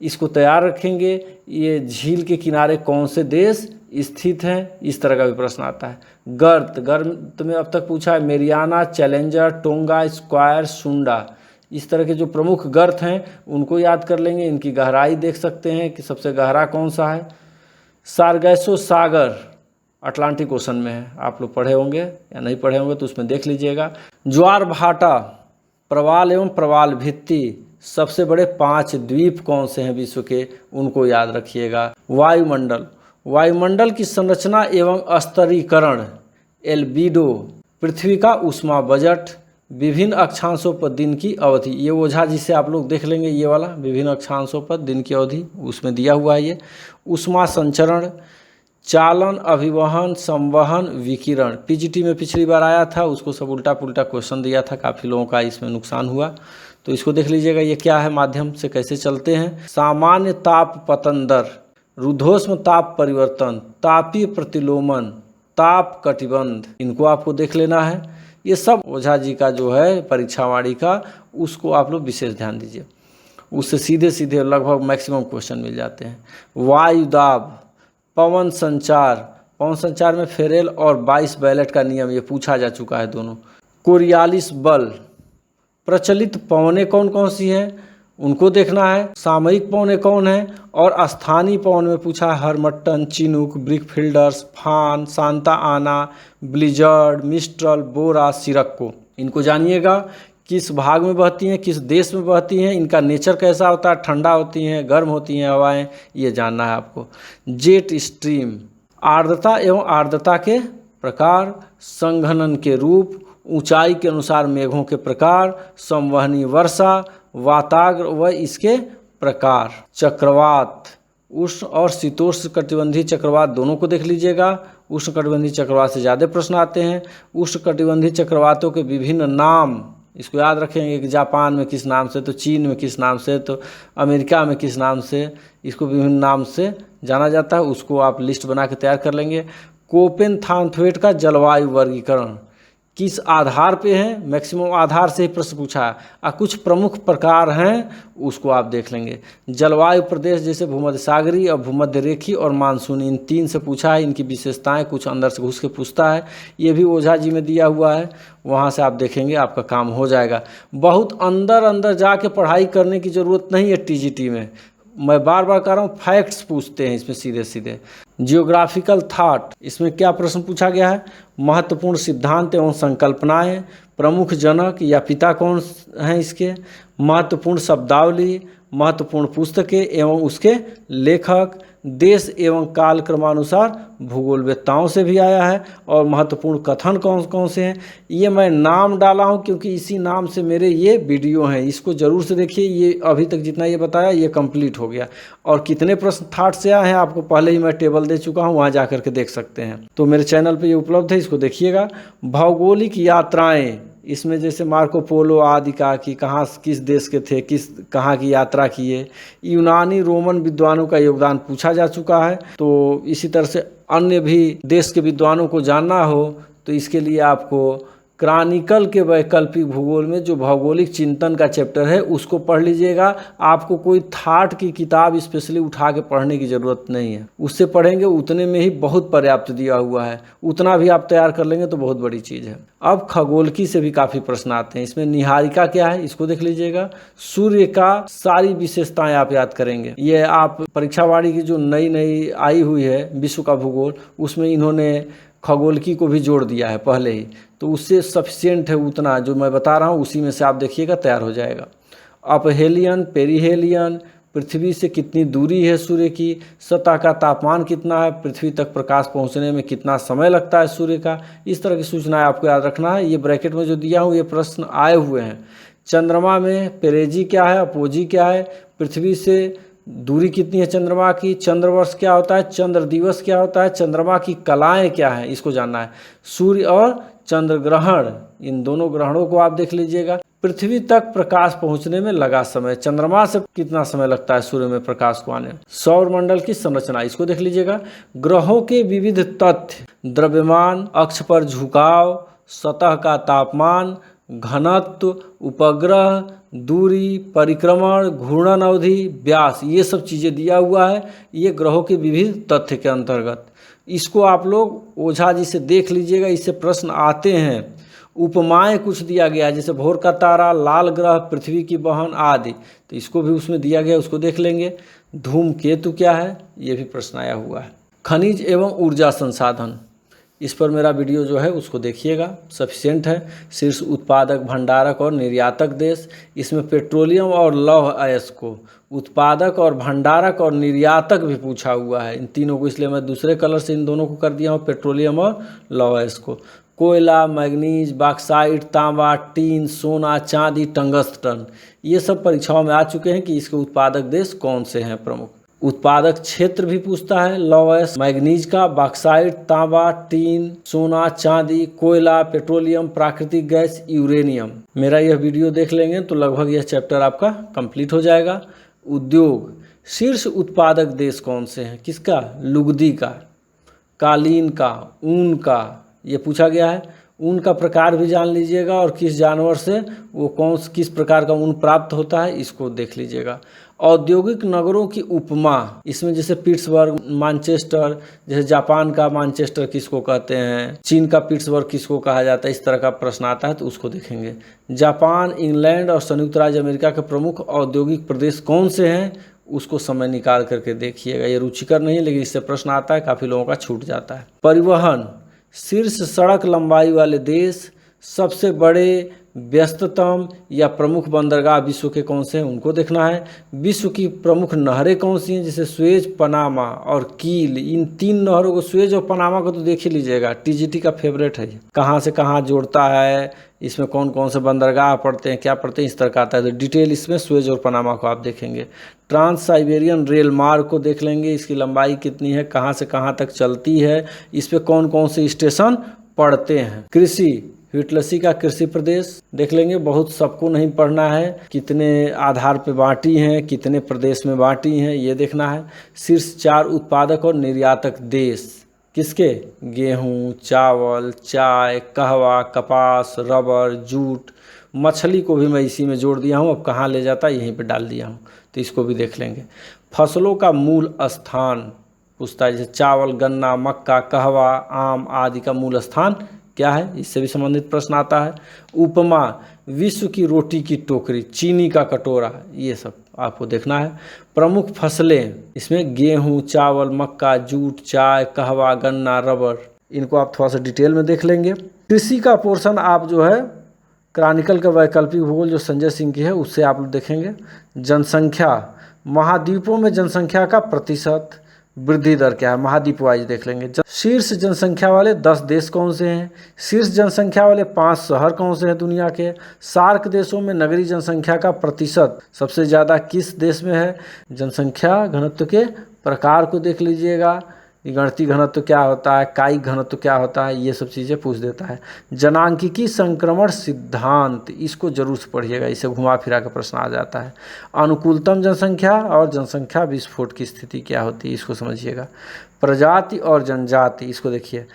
इसको तैयार रखेंगे। ये झील के किनारे कौन से देश स्थित हैं, इस तरह का भी प्रश्न आता है। गर्त में अब तक पूछा है मेरियाना, चैलेंजर, टोंगा, स्क्वायर, सुंडा, इस तरह के जो प्रमुख गर्त हैं उनको याद कर लेंगे। इनकी गहराई देख सकते हैं कि सबसे गहरा कौन सा है। सारगैसो सागर अटलांटिक ओशन में है, आप लोग पढ़े होंगे या नहीं पढ़े होंगे तो उसमें देख लीजिएगा। ज्वार भाटा, प्रवाल एवं प्रवाल भित्ति, सबसे बड़े 5 द्वीप कौन से हैं विश्व के, उनको याद रखिएगा। वायुमंडल, वायुमंडल की संरचना एवं स्तरीकरण, एल्बिडो, पृथ्वी का ऊष्मा बजट, विभिन्न अक्षांशों पर दिन की अवधि, ये ओझा जिसे आप लोग देख लेंगे, ये वाला विभिन्न अक्षांशों पर दिन की अवधि उसमें दिया हुआ है ये। ऊष्मा संचरण, चालन, अभिवहन, संवहन, विकिरण, पीजीटी में पिछली बार आया था, उसको सब उल्टा पुल्टा क्वेश्चन दिया था, काफ़ी लोगों का इसमें नुकसान हुआ, तो इसको देख लीजिएगा। ये क्या है, माध्यम से कैसे चलते हैं। सामान्य ताप पतन दर, रुद्धोष्म ताप परिवर्तन, तापीय प्रतिलोमन, ताप कटिबंध, इनको आपको देख लेना है। ये सब ओझा जी का जो है परीक्षावाड़ी का, उसको आप लोग विशेष ध्यान दीजिए, उससे सीधे सीधे लगभग मैक्सिमम क्वेश्चन मिल जाते हैं। वायुदाब, पवन संचार, पवन संचार में फेरेल और 22 बैलेट का नियम, ये पूछा जा चुका है दोनों। कोरियालिस बल, प्रचलित पवनें कौन कौन सी हैं उनको देखना है। सामयिक पवनें कौन है, और स्थानीय पवन में पूछा है हरमट्टन, चिनूक, ब्रिकफिल्डर्स, फान, सांता आना, ब्लिजर्ड, मिस्ट्रल, बोरा, सिरक्को, इनको जानिएगा। किस भाग में बहती हैं, किस देश में बहती हैं, इनका नेचर कैसा होता है, ठंडा होती हैं, गर्म होती हैं हवाएं, ये जानना है आपको। जेट स्ट्रीम, आर्द्रता एवं आर्द्रता के प्रकार, संघनन के रूप, ऊंचाई के अनुसार मेघों के प्रकार, संवहनी वर्षा, वाताग्र व इसके प्रकार। चक्रवात, उष्ण और शीतोष्ण कटिबंधीय चक्रवात दोनों को देख लीजिएगा। उष्ण कटिबंधीय चक्रवात से ज़्यादा प्रश्न आते हैं। उष्ण कटिबंधीय चक्रवातों के विभिन्न नाम, इसको याद रखेंगे कि जापान में किस नाम से, तो चीन में किस नाम से, तो अमेरिका में किस नाम से, इसको विभिन्न नाम से जाना जाता है, उसको आप लिस्ट बना के तैयार कर लेंगे। कोपेन-थानथवेट का जलवायु वर्गीकरण किस आधार पे है, मैक्सिमम आधार से ही प्रश्न पूछा है। कुछ प्रमुख प्रकार हैं उसको आप देख लेंगे। जलवायु प्रदेश जैसे भूमध्य सागरीय और भूमध्य रेखीय और मानसूनी, इन 3 से पूछा है। इनकी विशेषताएं कुछ अंदर से घुस के पूछता है, ये भी ओझा जी में दिया हुआ है, वहाँ से आप देखेंगे, आपका काम हो जाएगा। बहुत अंदर अंदर जाके पढ़ाई करने की ज़रूरत नहीं है टीजीटी में, मैं बार बार कह रहा हूँ, फैक्ट्स पूछते हैं इसमें सीधे सीधे। जियोग्राफिकल थॉट, इसमें क्या प्रश्न पूछा गया है? महत्वपूर्ण सिद्धांत एवं संकल्पनाएं, प्रमुख जनक या पिता कौन हैं इसके, महत्वपूर्ण शब्दावली, महत्वपूर्ण पुस्तकें एवं उसके लेखक, देश एवं काल क्रमानुसार भूगोलवेत्ताओं से भी आया है, और महत्वपूर्ण कथन कौन कौन से हैं। ये मैं नाम डाला हूं क्योंकि इसी नाम से मेरे ये वीडियो हैं, इसको ज़रूर से देखिए। ये अभी तक जितना ये बताया ये कंप्लीट हो गया, और कितने प्रश्न थॉट से आए हैं आपको पहले ही मैं टेबल दे चुका हूं, वहां जाकर के देख सकते हैं। तो मेरे चैनल पे ये उपलब्ध है, इसको देखिएगा। भौगोलिक यात्राएं, इसमें जैसे मार्को पोलो आदि का कि कहाँ किस देश के थे, कहाँ की यात्रा किए। यूनानी रोमन विद्वानों का योगदान पूछा जा चुका है। तो इसी तरह से अन्य भी देश के विद्वानों को जानना हो तो इसके लिए आपको क्रॉनिकल के वैकल्पिक भूगोल में जो भौगोलिक चिंतन का चैप्टर है उसको पढ़ लीजिएगा। आपको कोई थाट की किताब स्पेशली उठा के पढ़ने की ज़रूरत नहीं है, उससे पढ़ेंगे उतने में ही बहुत पर्याप्त दिया हुआ है, उतना भी आप तैयार कर लेंगे तो बहुत बड़ी चीज़ है। अब खगोलकी से भी काफ़ी प्रश्न आते हैं। इसमें निहारिका क्या है इसको देख लीजिएगा। सूर्य का सारी विशेषताएं आप याद करेंगे। ये आप परीक्षावाड़ी की जो नई आई हुई है विश्व का भूगोल, उसमें इन्होंने खगोलकी को भी जोड़ दिया है पहले ही, तो उससे सफिशिएंट है, उतना जो मैं बता रहा हूँ उसी में से आप देखिएगा तैयार हो जाएगा। अपहेलियन, पेरीहेलियन, पृथ्वी से कितनी दूरी है सूर्य की, सतह का तापमान कितना है, पृथ्वी तक प्रकाश पहुंचने में कितना समय लगता है सूर्य का, इस तरह की सूचनाएं आपको याद रखना है। ये ब्रैकेट में जो दिया हूँ ये प्रश्न आए हुए हैं। चंद्रमा में पेरेजी क्या है, अपोजी क्या है, पृथ्वी से दूरी कितनी है चंद्रमा की, चंद्रवर्ष क्या होता है, चंद्र दिवस क्या होता है, चंद्रमा की कलाएं क्या है, इसको जानना है। सूर्य और चंद्र ग्रहण, इन दोनों ग्रहणों को आप देख लीजिएगा। पृथ्वी तक प्रकाश पहुंचने में लगा समय, चंद्रमा से कितना समय लगता है सूर्य में प्रकाश को आने। सौर मंडल की संरचना, इसको देख लीजिएगा। ग्रहों के विविध तथ्य, द्रव्यमान, अक्ष पर झुकाव, सतह का तापमान, घनत्व, उपग्रह, दूरी, परिक्रमण, घूर्णन अवधि, व्यास, ये सब चीज़ें दिया हुआ है। ये ग्रहों के विविध तथ्य के अंतर्गत, इसको आप लोग ओझा जी से देख लीजिएगा, इससे प्रश्न आते हैं। उपमाएं कुछ दिया गया है, जैसे भोर का तारा, लाल ग्रह, पृथ्वी की बहन आदि, तो इसको भी उसमें दिया गया, उसको देख लेंगे। धूमकेतु क्या है, ये भी प्रश्न आया हुआ है। खनिज एवं ऊर्जा संसाधन, इस पर मेरा वीडियो जो है उसको देखिएगा, सफिशिएंट है। शीर्ष उत्पादक, भंडारक और निर्यातक देश, इसमें पेट्रोलियम और लौह अयस्क को उत्पादक और भंडारक और निर्यातक भी पूछा हुआ है, इन तीनों को, इसलिए मैं दूसरे कलर से इन दोनों को कर दिया हूँ, पेट्रोलियम और लौह अयस्क को। कोयला, मैग्नीज, बॉक्साइट, तांबा, टीन, सोना, चांदी, टंगस्टन, ये सब परीक्षाओं में आ चुके हैं कि इसके उत्पादक देश कौन से हैं प्रमुख। उत्पादक क्षेत्र भी पूछता है, लौह अयस्क, मैग्नीज का, बॉक्साइट, तांबा, टीन, सोना, चांदी, कोयला, पेट्रोलियम, प्राकृतिक गैस, यूरेनियम। मेरा यह वीडियो देख लेंगे तो लगभग यह चैप्टर आपका कंप्लीट हो जाएगा। उद्योग, शीर्ष उत्पादक देश कौन से हैं, किसका, लुगदी का, कालीन का, ऊन का, ये पूछा गया है। ऊन का प्रकार भी जान लीजिएगा और किस जानवर से वो किस प्रकार का ऊन प्राप्त होता है, इसको देख लीजिएगा। औद्योगिक नगरों की उपमा, इसमें जैसे पिट्सबर्ग, मैनचेस्टर, जैसे जापान का मैनचेस्टर किसको कहते हैं, चीन का पिट्सबर्ग किसको कहा जाता है, इस तरह का प्रश्न आता है तो उसको देखेंगे। जापान, इंग्लैंड और संयुक्त राज्य अमेरिका के प्रमुख औद्योगिक प्रदेश कौन से हैं, उसको समय निकाल करके देखिएगा। ये रुचिकर नहीं है लेकिन इससे प्रश्न आता है, काफ़ी लोगों का छूट जाता है। परिवहन, शीर्ष सड़क लंबाई वाले देश, सबसे बड़े, व्यस्ततम या प्रमुख बंदरगाह विश्व के कौन से हैं, उनको देखना है। विश्व की प्रमुख नहरें कौन सी हैं, जैसे स्वेज, पनामा और कील, इन तीन नहरों को, स्वेज और पनामा को तो देख ही लीजिएगा, टीजीटी का फेवरेट है। कहाँ से कहाँ जोड़ता है, इसमें कौन कौन से बंदरगाह पड़ते हैं, क्या पड़ते हैं, इस तरह का आता है, तो डिटेल इसमें स्वेज और पनामा को आप देखेंगे। ट्रांस साइबेरियन रेल मार्ग को देख लेंगे, इसकी लंबाई कितनी है, कहाँ से कहाँ तक चलती है, इस पर कौन कौन से स्टेशन पड़ते हैं। कृषि, हिटलसी का कृषि प्रदेश देख लेंगे, बहुत सबको नहीं पढ़ना है, कितने आधार पे बांटी हैं, कितने प्रदेश में बांटी हैं, ये देखना है। शीर्ष 4 उत्पादक और निर्यातक देश किसके, गेहूं, चावल, चाय, कहवा, कपास, रबर, जूट, मछली को भी मैं इसी में जोड़ दिया हूँ, अब कहाँ ले जाता है यहीं पे डाल दिया हूँ, तो इसको भी देख लेंगे। फसलों का मूल स्थान पूछता है, जैसे चावल, गन्ना, मक्का, कहवा, आम आदि का मूल स्थान क्या है, इससे भी संबंधित प्रश्न आता है। उपमा, विश्व की रोटी की टोकरी, चीनी का कटोरा, ये सब आपको देखना है। प्रमुख फसलें, इसमें गेहूं, चावल, मक्का, जूट, चाय, कहवा, गन्ना, रबर, इनको आप थोड़ा सा डिटेल में देख लेंगे। कृषि का पोर्शन आप जो है क्रॉनिकल का वैकल्पिक भूगोल जो संजय सिंह की है उससे आप लोग देखेंगे। जनसंख्या, महाद्वीपों में जनसंख्या का प्रतिशत, वृद्धि दर क्या है, महाद्वीप वाइज देख लेंगे। शीर्ष जनसंख्या वाले 10 देश कौन से हैं, शीर्ष जनसंख्या वाले 5 शहर कौन से हैं दुनिया के, सार्क देशों में नगरीय जनसंख्या का प्रतिशत सबसे ज़्यादा किस देश में है, जनसंख्या घनत्व के प्रकार को देख लीजिएगा, गणितीय घनत्व क्या होता है, कायिक घनत्व क्या होता है, ये सब चीज़ें पूछ देता है। जनांकिकी संक्रमण सिद्धांत, इसको जरूर से पढ़िएगा, इसे घुमा फिरा के प्रश्न आ जाता है। अनुकूलतम जनसंख्या और जनसंख्या विस्फोट की स्थिति क्या होती है, इसको समझिएगा। प्रजाति और जनजाति, इसको देखिए।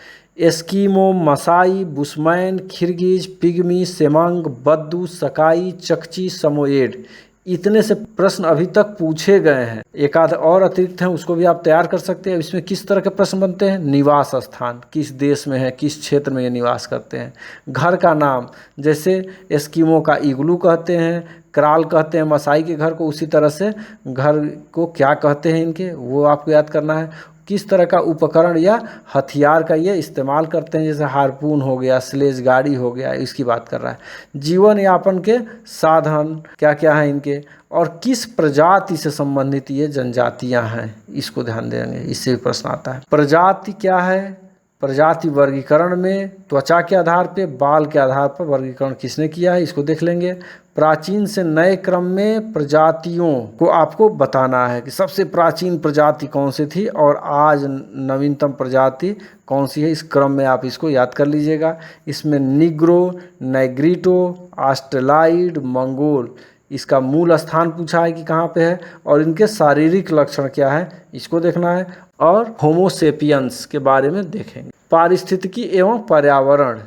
एस्कीमो, मसाई, बुशमैन, खिरगिज, पिग्मी, सेमंग, बद्दू, सकाई, चकची, समोएड, इतने से प्रश्न अभी तक पूछे गए हैं। एक आध और अतिरिक्त हैं, उसको भी आप तैयार कर सकते हैं। इसमें किस तरह के प्रश्न बनते हैं, निवास स्थान, किस देश में है, किस क्षेत्र में ये निवास करते हैं। घर का नाम, जैसे एस्कीमो का इग्लू कहते हैं, क्राल कहते हैं मसाई के घर को, उसी तरह से घर को क्या कहते हैं इनके, वो आपको याद करना है। किस तरह का उपकरण या हथियार का ये इस्तेमाल करते हैं, जैसे हार्पून हो गया, स्लेज गाड़ी हो गया, इसकी बात कर रहा है। जीवन यापन के साधन क्या क्या हैं इनके, और किस प्रजाति से संबंधित ये जनजातियां हैं, इसको ध्यान देंगे, इससे भी प्रश्न आता है। प्रजाति क्या है, प्रजाति वर्गीकरण में त्वचा के आधार पे, बाल के आधार पर वर्गीकरण किसने किया है, इसको देख लेंगे। प्राचीन से नए क्रम में प्रजातियों को आपको बताना है कि सबसे प्राचीन प्रजाति कौन सी थी और आज नवीनतम प्रजाति कौन सी है, इस क्रम में आप इसको याद कर लीजिएगा। इसमें निग्रो, नेग्रिटो, ऑस्ट्रेलाइड, मंगोल, इसका मूल स्थान पूछा है कि कहाँ पे है, और इनके शारीरिक लक्षण क्या है, इसको देखना है। और होमोसेपियंस के बारे में देखेंगे। पारिस्थितिकी एवं पर्यावरण,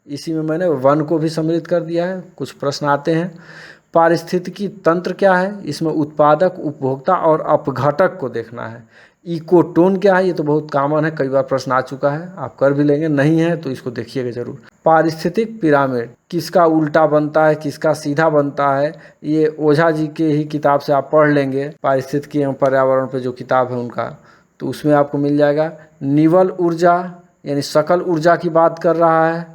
इसी में मैंने वन को भी सम्मिलित कर दिया है, कुछ प्रश्न आते हैं। पारिस्थितिकी तंत्र क्या है, इसमें उत्पादक, उपभोक्ता और अपघटक को देखना है। इकोटोन क्या है, ये तो बहुत कॉमन है, कई बार प्रश्न आ चुका है, आप कर भी लेंगे, नहीं है तो इसको देखिएगा जरूर। पारिस्थितिक पिरामिड, किसका उल्टा बनता है, किसका सीधा बनता है, ये ओझा जी के ही किताब से आप पढ़ लेंगे, पारिस्थितिकी एवं पर्यावरण पे जो किताब है उनका, तो उसमें आपको मिल जाएगा। निवल ऊर्जा यानी सकल ऊर्जा की बात कर रहा है,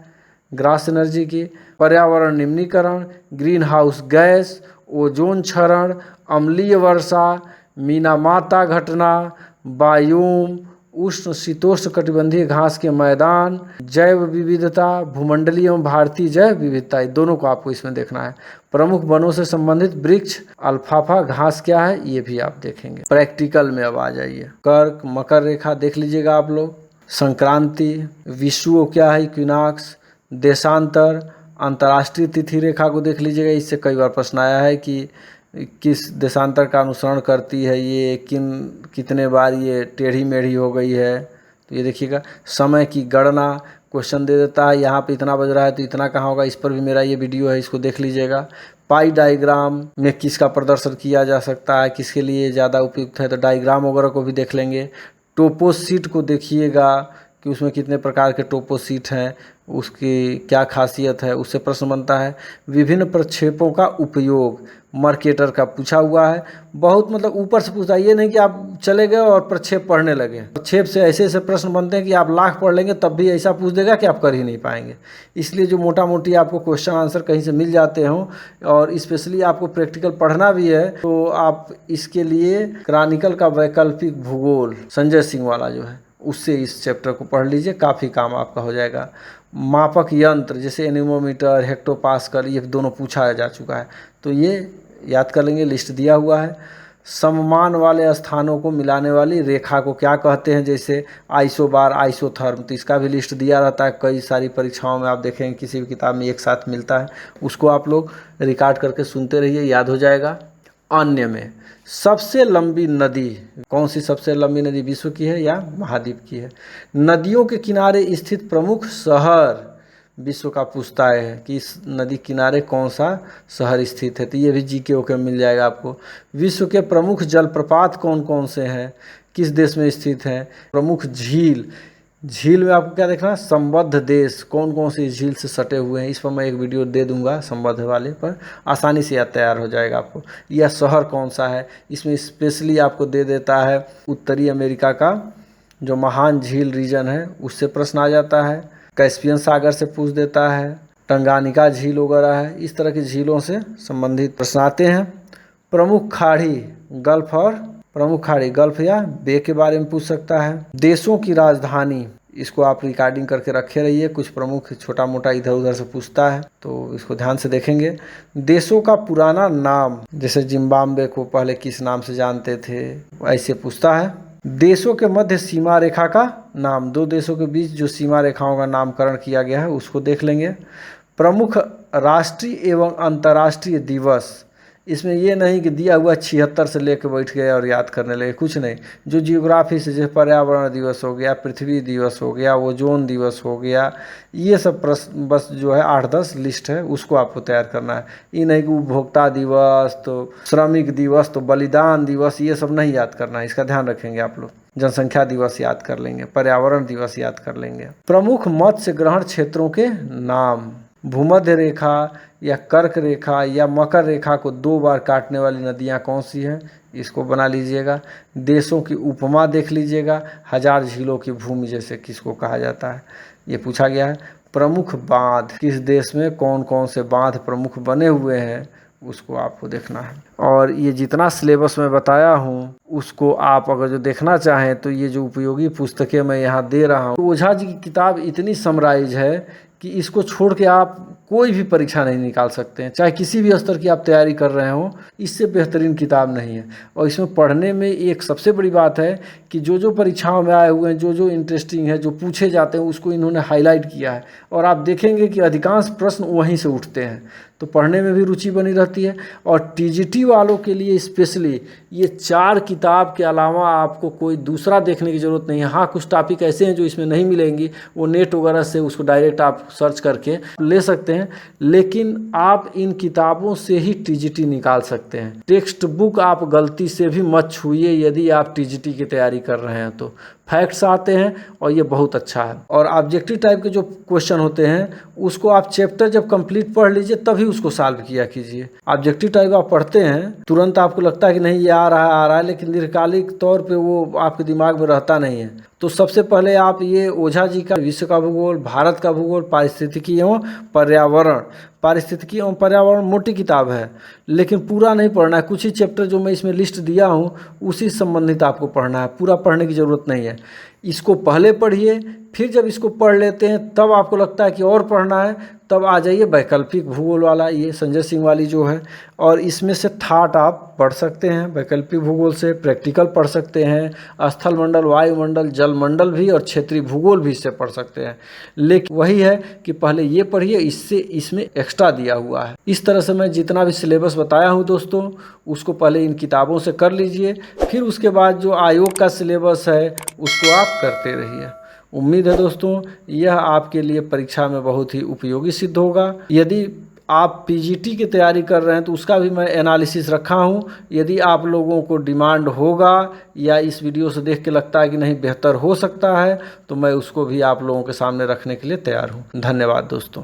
ग्रास एनर्जी की। पर्यावरण निम्नीकरण, ग्रीन हाउस गैस, ओजोन क्षरण, अम्लीय वर्षा, मीनामाता घटना, बायोम, उष्ण शीतोष्ण कटिबंधीय घास के मैदान, जैव विविधता, भूमंडलीय एवं भारतीय जैव विविधता, दोनों को आपको इसमें देखना है। प्रमुख वनों से संबंधित वृक्ष, अल्फाफा घास क्या है, ये भी आप देखेंगे। प्रैक्टिकल में अब आ जाइए। कर्क, मकर रेखा देख लीजिएगा आप लोग। संक्रांति, विषुव क्या है, इक्विनॉक्स, देशांतर, अंतर्राष्ट्रीय तिथि रेखा को देख लीजिएगा, इससे कई बार प्रश्न आया है कि किस देशांतर का अनुसरण करती है ये, कितने बार ये टेढ़ी मेढ़ी हो गई है, तो ये देखिएगा। समय की गणना, क्वेश्चन दे देता है यहाँ पे इतना बज रहा है तो इतना कहाँ होगा, इस पर भी मेरा ये वीडियो है, इसको देख लीजिएगा। पाई डायग्राम में किसका प्रदर्शन किया जा सकता है, किसके लिए ज़्यादा उपयुक्त है, तो डायग्राम वगैरह को भी देख लेंगे। टोपोशीट को देखिएगा कि उसमें कितने प्रकार के टोपोशीट हैं, उसकी क्या खासियत है, उससे प्रश्न बनता है। विभिन्न प्रक्षेपों का उपयोग, मर्केटर का पूछा हुआ है, बहुत मतलब ऊपर से पूछा, ये नहीं कि आप चले गए और प्रक्षेप पढ़ने लगे। प्रक्षेप से ऐसे ऐसे प्रश्न बनते हैं कि आप लाख पढ़ लेंगे तब भी ऐसा पूछ देगा कि आप कर ही नहीं पाएंगे। इसलिए जो मोटा मोटी आपको क्वेश्चन आंसर कहीं से मिल जाते हों और स्पेशली आपको प्रैक्टिकल पढ़ना भी है, तो आप इसके लिए क्रॉनिकल का वैकल्पिक भूगोल संजय सिंह वाला जो है उससे इस चैप्टर को पढ़ लीजिए, काफ़ी काम आपका हो जाएगा। मापक यंत्र जैसे एनीमोमीटर, हेक्टोपास्कल, ये दोनों पूछा जा चुका है, तो ये याद कर लेंगे, लिस्ट दिया हुआ है। सममान वाले स्थानों को मिलाने वाली रेखा को क्या कहते हैं, जैसे आइसोबार, आइसोथर्म, तो इसका भी लिस्ट दिया रहता है, कई सारी परीक्षाओं में आप देखेंगे किसी भी किताब में एक साथ मिलता है, उसको आप लोग रिकॉर्ड करके सुनते रहिए, याद हो जाएगा। अन्य में सबसे लंबी नदी कौन सी, सबसे लंबी नदी विश्व की है या महाद्वीप की है। नदियों के किनारे स्थित प्रमुख शहर विश्व का पूछता है कि इस नदी किनारे कौन सा शहर स्थित है, तो ये भी जीके ओके मिल जाएगा आपको। विश्व के प्रमुख जलप्रपात कौन कौन से हैं, किस देश में स्थित हैं। प्रमुख झील, झील में आपको क्या देखना है, संबद्ध देश कौन कौन से झील से सटे हुए हैं, इस पर मैं एक वीडियो दे दूंगा संबद्ध वाले पर, आसानी से याद तैयार हो जाएगा आपको। यह शहर कौन सा है, इसमें स्पेशली आपको दे देता है उत्तरी अमेरिका का जो महान झील रीजन है उससे प्रश्न आ जाता है। कैस्पियन सागर से पूछ देता है, टंगानिका झील वगैरह है, इस तरह की झीलों से संबंधित प्रश्न आते हैं। प्रमुख खाड़ी गल्फ और प्रमुख खाड़ी गल्फ या बे के बारे में पूछ सकता है। देशों की राजधानी, इसको आप रिकॉर्डिंग करके रखे रहिए, कुछ प्रमुख छोटा मोटा इधर उधर से पूछता है तो इसको ध्यान से देखेंगे। देशों का पुराना नाम, जैसे जिम्बाब्वे को पहले किस नाम से जानते थे, ऐसे पूछता है। देशों के मध्य सीमा रेखा का नाम, दो देशों के बीच जो सीमा रेखाओं का नामकरण किया गया है उसको देख लेंगे। प्रमुख राष्ट्रीय एवं अंतर्राष्ट्रीय दिवस, इसमें ये नहीं कि दिया हुआ 76 से लेकर बैठ गए और याद करने लगे, कुछ नहीं। जो जियोग्राफी से, जैसे पर्यावरण दिवस हो गया, पृथ्वी दिवस हो गया, ओजोन दिवस हो गया, ये सब प्रश्न बस जो है 8-10 लिस्ट है उसको आपको तैयार करना है। ये नहीं कि उपभोक्ता दिवस तो श्रमिक दिवस तो बलिदान दिवस, ये सब नहीं याद करना है, इसका ध्यान रखेंगे आप लोग। जनसंख्या दिवस याद कर लेंगे, पर्यावरण दिवस याद कर लेंगे। प्रमुख मत्स्य ग्रहण क्षेत्रों के नाम, भूमध्य रेखा या कर्क रेखा या मकर रेखा को 2 बार काटने वाली नदियां कौन सी हैं, इसको बना लीजिएगा। देशों की उपमा देख लीजिएगा, 1000 झीलों की भूमि जैसे किसको कहा जाता है, ये पूछा गया है। प्रमुख बांध, किस देश में कौन कौन से बांध प्रमुख बने हुए हैं उसको आपको देखना है। और ये जितना सिलेबस मैं बताया हूँ उसको आप अगर जो देखना चाहें तो ये जो उपयोगी पुस्तकें मैं यहाँ दे रहा हूँ, ओझा जी की किताब इतनी समराइज है कि इसको छोड़ के आप कोई भी परीक्षा नहीं निकाल सकते हैं, चाहे किसी भी स्तर की आप तैयारी कर रहे हो, इससे बेहतरीन किताब नहीं है। और इसमें पढ़ने में एक सबसे बड़ी बात है कि जो जो परीक्षाओं में आए हुए हैं, जो जो इंटरेस्टिंग है, जो पूछे जाते हैं उसको इन्होंने हाईलाइट किया है और आप देखेंगे कि अधिकांश प्रश्न वहीं से उठते हैं, तो पढ़ने में भी रुचि बनी रहती है। और टीजीटी वालों के लिए स्पेशली ये 4 किताब के अलावा आपको कोई दूसरा देखने की ज़रूरत नहीं है। हाँ, कुछ टॉपिक ऐसे हैं जो इसमें नहीं मिलेंगी, वो नेट वगैरह से उसको डायरेक्ट आप सर्च करके ले सकते हैं, लेकिन आप इन किताबों से ही टीजीटी निकाल सकते हैं। टेक्स्ट बुक आप गलती से भी मत छूइए यदि आप टीजीटी की तैयारी कर रहे हैं, तो फैक्ट्स आते हैं और ये बहुत अच्छा है। और ऑब्जेक्टिव टाइप के जो क्वेश्चन होते हैं उसको आप चैप्टर जब कंप्लीट पढ़ लीजिए तभी उसको सॉल्व किया कीजिए। ऑब्जेक्टिव टाइप आप पढ़ते हैं, तुरंत आपको लगता है कि नहीं ये आ रहा है, लेकिन दीर्घकालिक तौर पे वो आपके दिमाग में रहता नहीं है। तो सबसे पहले आप ये ओझा जी का विश्व का भूगोल, भारत का भूगोल, पारिस्थितिकी एवं पर्यावरण, पारिस्थितिकी एवं पर्यावरण मोटी किताब है लेकिन पूरा नहीं पढ़ना है। कुछ ही चैप्टर जो मैं इसमें लिस्ट दिया हूँ उसी संबंधित आपको पढ़ना है, पूरा पढ़ने की ज़रूरत नहीं है। इसको पहले पढ़िए, फिर जब इसको पढ़ लेते हैं तब आपको लगता है कि और पढ़ना है, तब आ जाइए वैकल्पिक भूगोल वाला, ये संजय सिंह वाली जो है, और इसमें से ठाट आप पढ़ सकते हैं। वैकल्पिक भूगोल से प्रैक्टिकल पढ़ सकते हैं, स्थल मंडल, वायुमंडल, जल मंडल भी और क्षेत्रीय भूगोल भी इससे पढ़ सकते हैं। लेकिन वही है कि पहले ये पढ़िए, इससे इसमें एक्स्ट्रा दिया हुआ है। इस तरह से मैं जितना भी सिलेबस बताया हूँ दोस्तों उसको पहले इन किताबों से कर लीजिए, फिर उसके बाद जो आयोग का सिलेबस है उसको आप करते रहिए। उम्मीद है दोस्तों यह आपके लिए परीक्षा में बहुत ही उपयोगी सिद्ध होगा। यदि आप पीजीटी की तैयारी कर रहे हैं तो उसका भी मैं एनालिसिस रखा हूं। यदि आप लोगों को डिमांड होगा या इस वीडियो से देख के लगता है कि नहीं बेहतर हो सकता है तो मैं उसको भी आप लोगों के सामने रखने के लिए तैयार हूं। धन्यवाद दोस्तों।